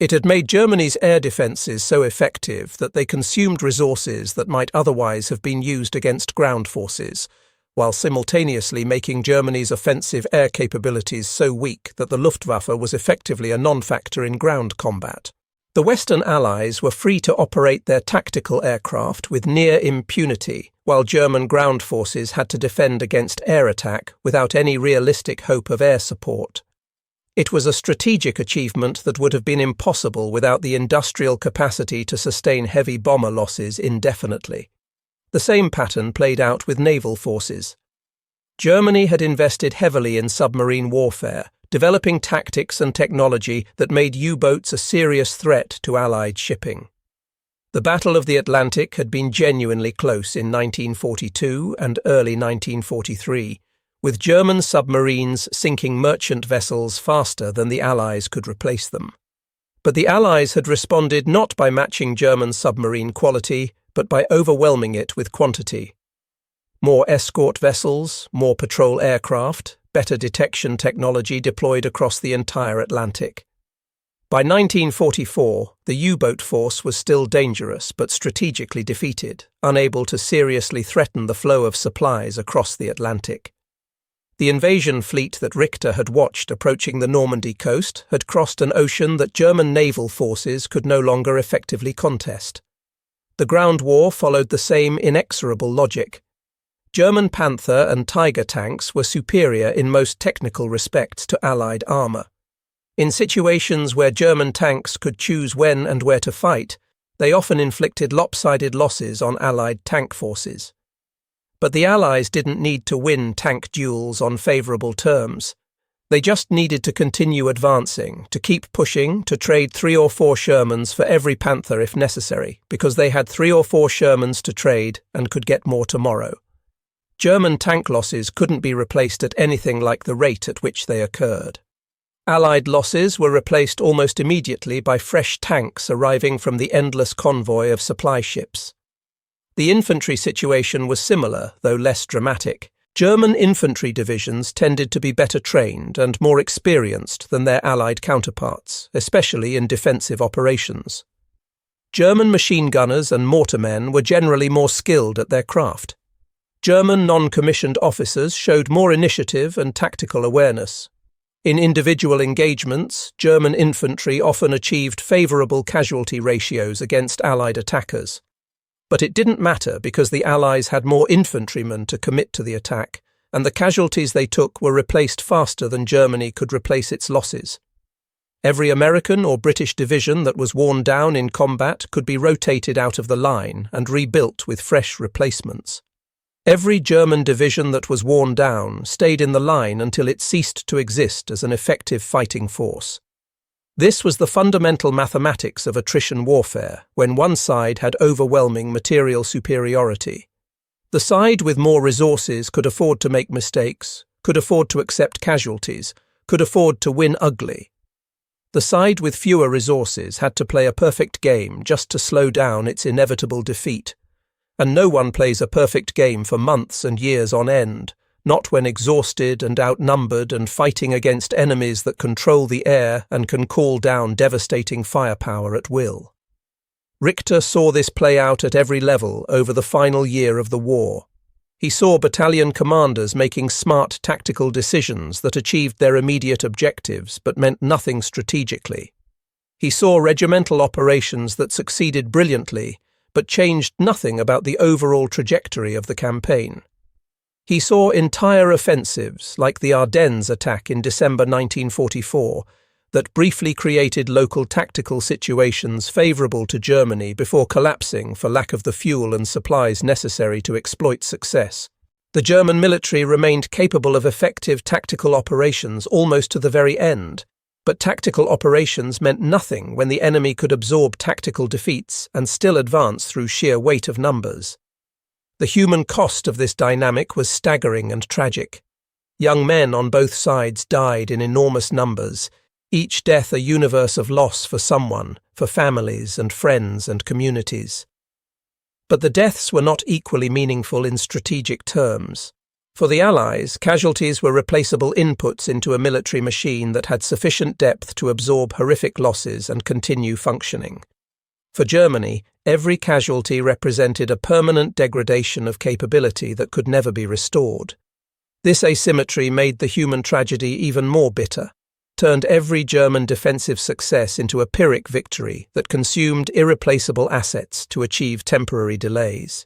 It had made Germany's air defences so effective that they consumed resources that might otherwise have been used against ground forces, while simultaneously making Germany's offensive air capabilities so weak that the Luftwaffe was effectively a non-factor in ground combat. The Western Allies were free to operate their tactical aircraft with near impunity, while German ground forces had to defend against air attack without any realistic hope of air support. It was a strategic achievement that would have been impossible without the industrial capacity to sustain heavy bomber losses indefinitely. The same pattern played out with naval forces. Germany had invested heavily in submarine warfare, developing tactics and technology that made U-boats a serious threat to Allied shipping. The Battle of the Atlantic had been genuinely close in 1942 and early 1943, with German submarines sinking merchant vessels faster than the Allies could replace them. But the Allies had responded not by matching German submarine quality, but by overwhelming it with quantity. More escort vessels, more patrol aircraft, better detection technology deployed across the entire Atlantic. By 1944, the U-boat force was still dangerous but strategically defeated, unable to seriously threaten the flow of supplies across the Atlantic. The invasion fleet that Richter had watched approaching the Normandy coast had crossed an ocean that German naval forces could no longer effectively contest. The ground war followed the same inexorable logic. German Panther and Tiger tanks were superior in most technical respects to Allied armour. In situations where German tanks could choose when and where to fight, they often inflicted lopsided losses on Allied tank forces. But the Allies didn't need to win tank duels on favourable terms. They just needed to continue advancing, to keep pushing, to trade 3 or 4 Shermans for every Panther if necessary, because they had 3 or 4 Shermans to trade and could get more tomorrow. German tank losses couldn't be replaced at anything like the rate at which they occurred. Allied losses were replaced almost immediately by fresh tanks arriving from the endless convoy of supply ships. The infantry situation was similar, though less dramatic. German infantry divisions tended to be better trained and more experienced than their Allied counterparts, especially in defensive operations. German machine gunners and mortarmen were generally more skilled at their craft. German non-commissioned officers showed more initiative and tactical awareness. In individual engagements, German infantry often achieved favourable casualty ratios against Allied attackers. But it didn't matter because the Allies had more infantrymen to commit to the attack, and the casualties they took were replaced faster than Germany could replace its losses. Every American or British division that was worn down in combat could be rotated out of the line and rebuilt with fresh replacements. Every German division that was worn down stayed in the line until it ceased to exist as an effective fighting force. This was the fundamental mathematics of attrition warfare, when one side had overwhelming material superiority. The side with more resources could afford to make mistakes, could afford to accept casualties, could afford to win ugly. The side with fewer resources had to play a perfect game just to slow down its inevitable defeat. And no one plays a perfect game for months and years on end, not when exhausted and outnumbered and fighting against enemies that control the air and can call down devastating firepower at will. Richter saw this play out at every level over the final year of the war. He saw battalion commanders making smart tactical decisions that achieved their immediate objectives but meant nothing strategically. He saw regimental operations that succeeded brilliantly but changed nothing about the overall trajectory of the campaign. He saw entire offensives, like the Ardennes attack in December 1944, that briefly created local tactical situations favourable to Germany before collapsing for lack of the fuel and supplies necessary to exploit success. The German military remained capable of effective tactical operations almost to the very end, but tactical operations meant nothing when the enemy could absorb tactical defeats and still advance through sheer weight of numbers. The human cost of this dynamic was staggering and tragic. Young men on both sides died in enormous numbers, each death a universe of loss for someone, for families and friends and communities. But the deaths were not equally meaningful in strategic terms. For the Allies, casualties were replaceable inputs into a military machine that had sufficient depth to absorb horrific losses and continue functioning. For Germany, every casualty represented a permanent degradation of capability that could never be restored. This asymmetry made the human tragedy even more bitter, turned every German defensive success into a Pyrrhic victory that consumed irreplaceable assets to achieve temporary delays.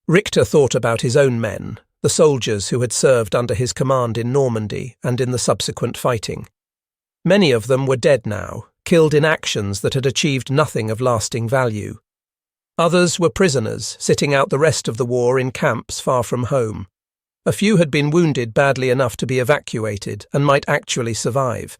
Richter thought about his own men, the soldiers who had served under his command in Normandy and in the subsequent fighting. Many of them were dead now, killed in actions that had achieved nothing of lasting value. Others were prisoners, sitting out the rest of the war in camps far from home. A few had been wounded badly enough to be evacuated and might actually survive.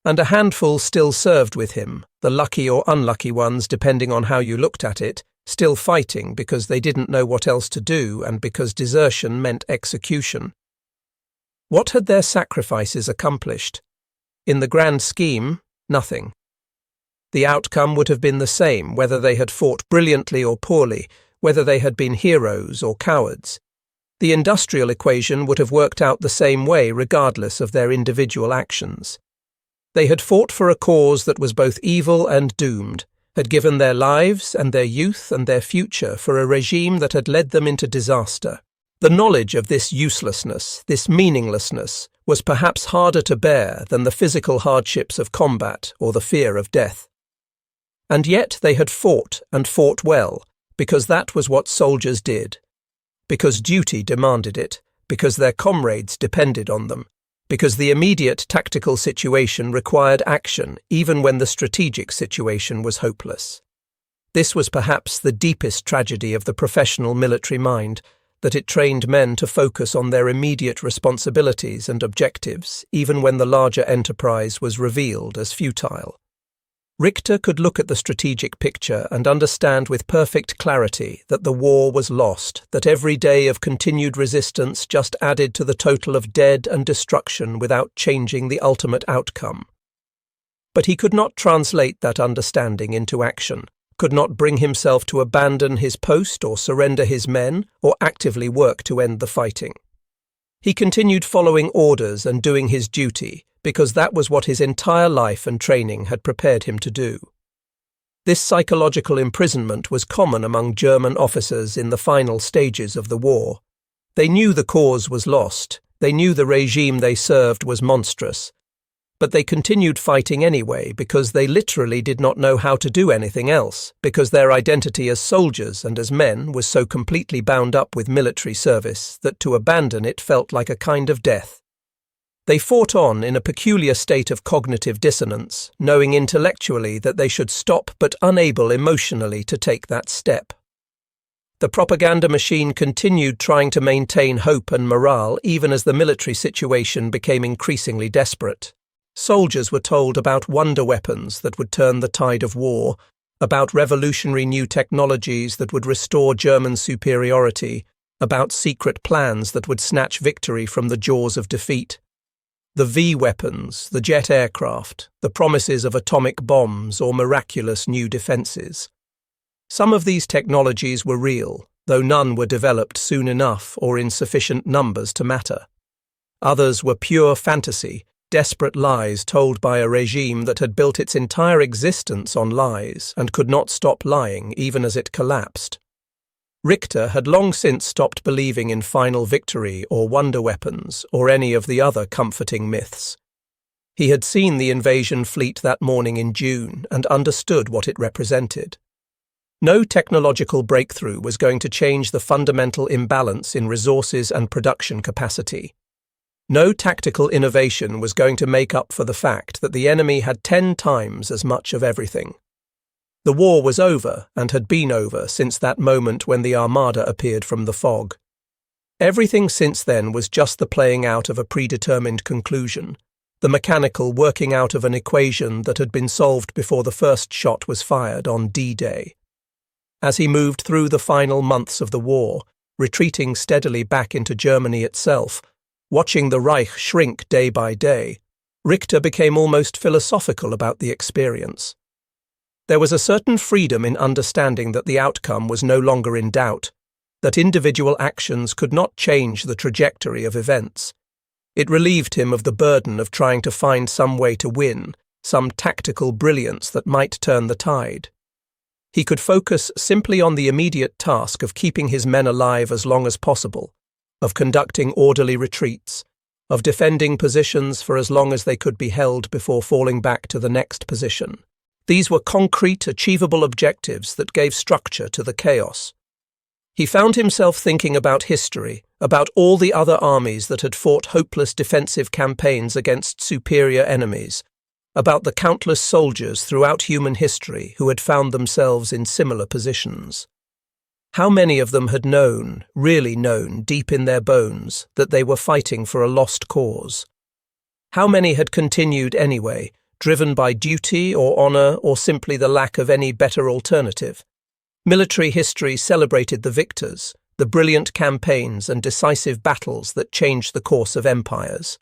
And a handful still served with him, the lucky or unlucky ones depending on how you looked at it, still fighting because they didn't know what else to do and because desertion meant execution. What had their sacrifices accomplished? In the grand scheme, nothing. The outcome would have been the same whether they had fought brilliantly or poorly, whether they had been heroes or cowards. The industrial equation would have worked out the same way regardless of their individual actions. They had fought for a cause that was both evil and doomed, had given their lives and their youth and their future for a regime that had led them into disaster. The knowledge of this uselessness, this meaninglessness, was perhaps harder to bear than the physical hardships of combat or the fear of death. And yet they had fought and fought well, because that was what soldiers did, because duty demanded it, because their comrades depended on them, because the immediate tactical situation required action even when the strategic situation was hopeless. This was perhaps the deepest tragedy of the professional military mind, that it trained men to focus on their immediate responsibilities and objectives, even when the larger enterprise was revealed as futile. Richter could look at the strategic picture and understand with perfect clarity that the war was lost, that every day of continued resistance just added to the total of dead and destruction without changing the ultimate outcome. But he could not translate that understanding into action, could not bring himself to abandon his post or surrender his men or actively work to end the fighting. He continued following orders and doing his duty, because that was what his entire life and training had prepared him to do. This psychological imprisonment was common among German officers in the final stages of the war. They knew the cause was lost, They knew the regime they served was monstrous, but they continued fighting anyway because they literally did not know how to do anything else, because their identity as soldiers and as men was so completely bound up with military service that to abandon it felt like a kind of death. They fought on in a peculiar state of cognitive dissonance, knowing intellectually that they should stop but unable emotionally to take that step. The propaganda machine continued trying to maintain hope and morale even as the military situation became increasingly desperate. Soldiers were told about wonder weapons that would turn the tide of war, about revolutionary new technologies that would restore German superiority, about secret plans that would snatch victory from the jaws of defeat. The V-weapons, the jet aircraft, the promises of atomic bombs or miraculous new defenses. Some of these technologies were real, though none were developed soon enough or in sufficient numbers to matter. Others were pure fantasy, desperate lies told by a regime that had built its entire existence on lies and could not stop lying even as it collapsed. Richter had long since stopped believing in final victory or wonder weapons or any of the other comforting myths. He had seen the invasion fleet that morning in June and understood what it represented. No technological breakthrough was going to change the fundamental imbalance in resources and production capacity. No tactical innovation was going to make up for the fact that the enemy had 10 times as much of everything. The war was over and had been over since that moment when the Armada appeared from the fog. Everything since then was just the playing out of a predetermined conclusion, the mechanical working out of an equation that had been solved before the first shot was fired on D-Day. As he moved through the final months of the war, retreating steadily back into Germany itself, watching the Reich shrink day by day, Richter became almost philosophical about the experience. There was a certain freedom in understanding that the outcome was no longer in doubt, that individual actions could not change the trajectory of events. It relieved him of the burden of trying to find some way to win, some tactical brilliance that might turn the tide. He could focus simply on the immediate task of keeping his men alive as long as possible, of conducting orderly retreats, of defending positions for as long as they could be held before falling back to the next position. These were concrete, achievable objectives that gave structure to the chaos. He found himself thinking about history, about all the other armies that had fought hopeless defensive campaigns against superior enemies, about the countless soldiers throughout human history who had found themselves in similar positions. How many of them had known, really known, deep in their bones, that they were fighting for a lost cause? How many had continued anyway, driven by duty or honor or simply the lack of any better alternative? Military history celebrated the victors, the brilliant campaigns and decisive battles that changed the course of empires.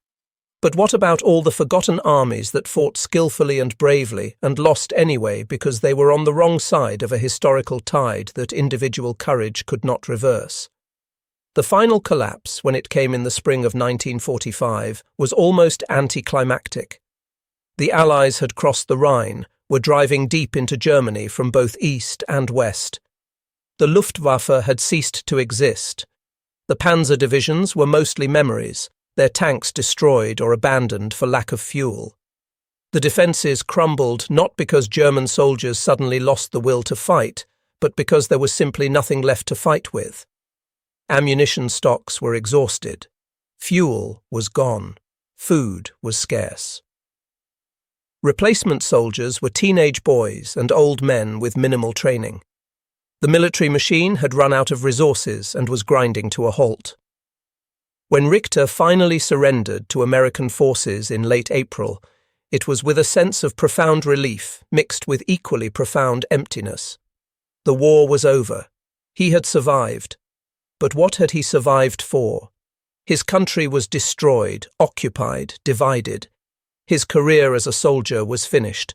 But what about all the forgotten armies that fought skillfully and bravely and lost anyway because they were on the wrong side of a historical tide that individual courage could not reverse? The final collapse, when it came in the spring of 1945, was almost anticlimactic. The Allies had crossed the Rhine, were driving deep into Germany from both east and west. The Luftwaffe had ceased to exist. The panzer divisions were mostly memories, their tanks destroyed or abandoned for lack of fuel. The defences crumbled not because German soldiers suddenly lost the will to fight, but because there was simply nothing left to fight with. Ammunition stocks were exhausted. Fuel was gone. Food was scarce. Replacement soldiers were teenage boys and old men with minimal training. The military machine had run out of resources and was grinding to a halt. When Richter finally surrendered to American forces in late April, it was with a sense of profound relief mixed with equally profound emptiness. The war was over. He had survived. But what had he survived for? His country was destroyed, occupied, divided. His career as a soldier was finished.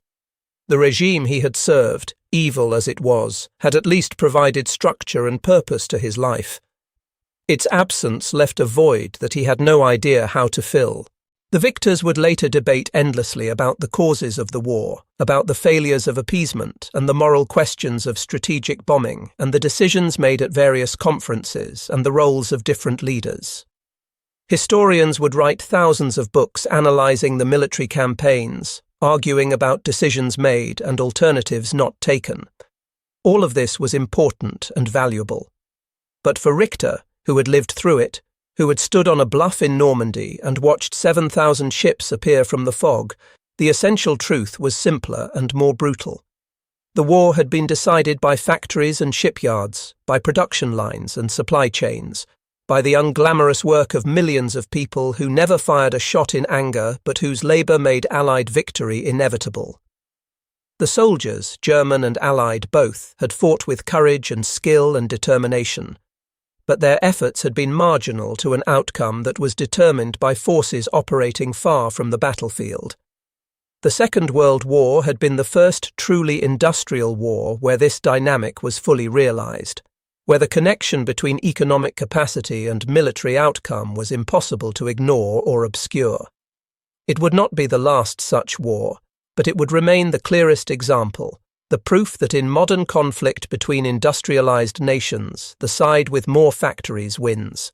The regime he had served, evil as it was, had at least provided structure and purpose to his life. Its absence left a void that he had no idea how to fill. The victors would later debate endlessly about the causes of the war, about the failures of appeasement and the moral questions of strategic bombing and the decisions made at various conferences and the roles of different leaders. Historians would write thousands of books analyzing the military campaigns, arguing about decisions made and alternatives not taken. All of this was important and valuable. But for Richter, who had lived through it, who had stood on a bluff in Normandy and watched 7,000 ships appear from the fog, the essential truth was simpler and more brutal. The war had been decided by factories and shipyards, by production lines and supply chains, by the unglamorous work of millions of people who never fired a shot in anger but whose labour made Allied victory inevitable. The soldiers, German and Allied both, had fought with courage and skill and determination, but their efforts had been marginal to an outcome that was determined by forces operating far from the battlefield. The Second World War had been the first truly industrial war where this dynamic was fully realised, where the connection between economic capacity and military outcome was impossible to ignore or obscure. It would not be the last such war, but it would remain the clearest example, the proof that in modern conflict between industrialized nations, the side with more factories wins.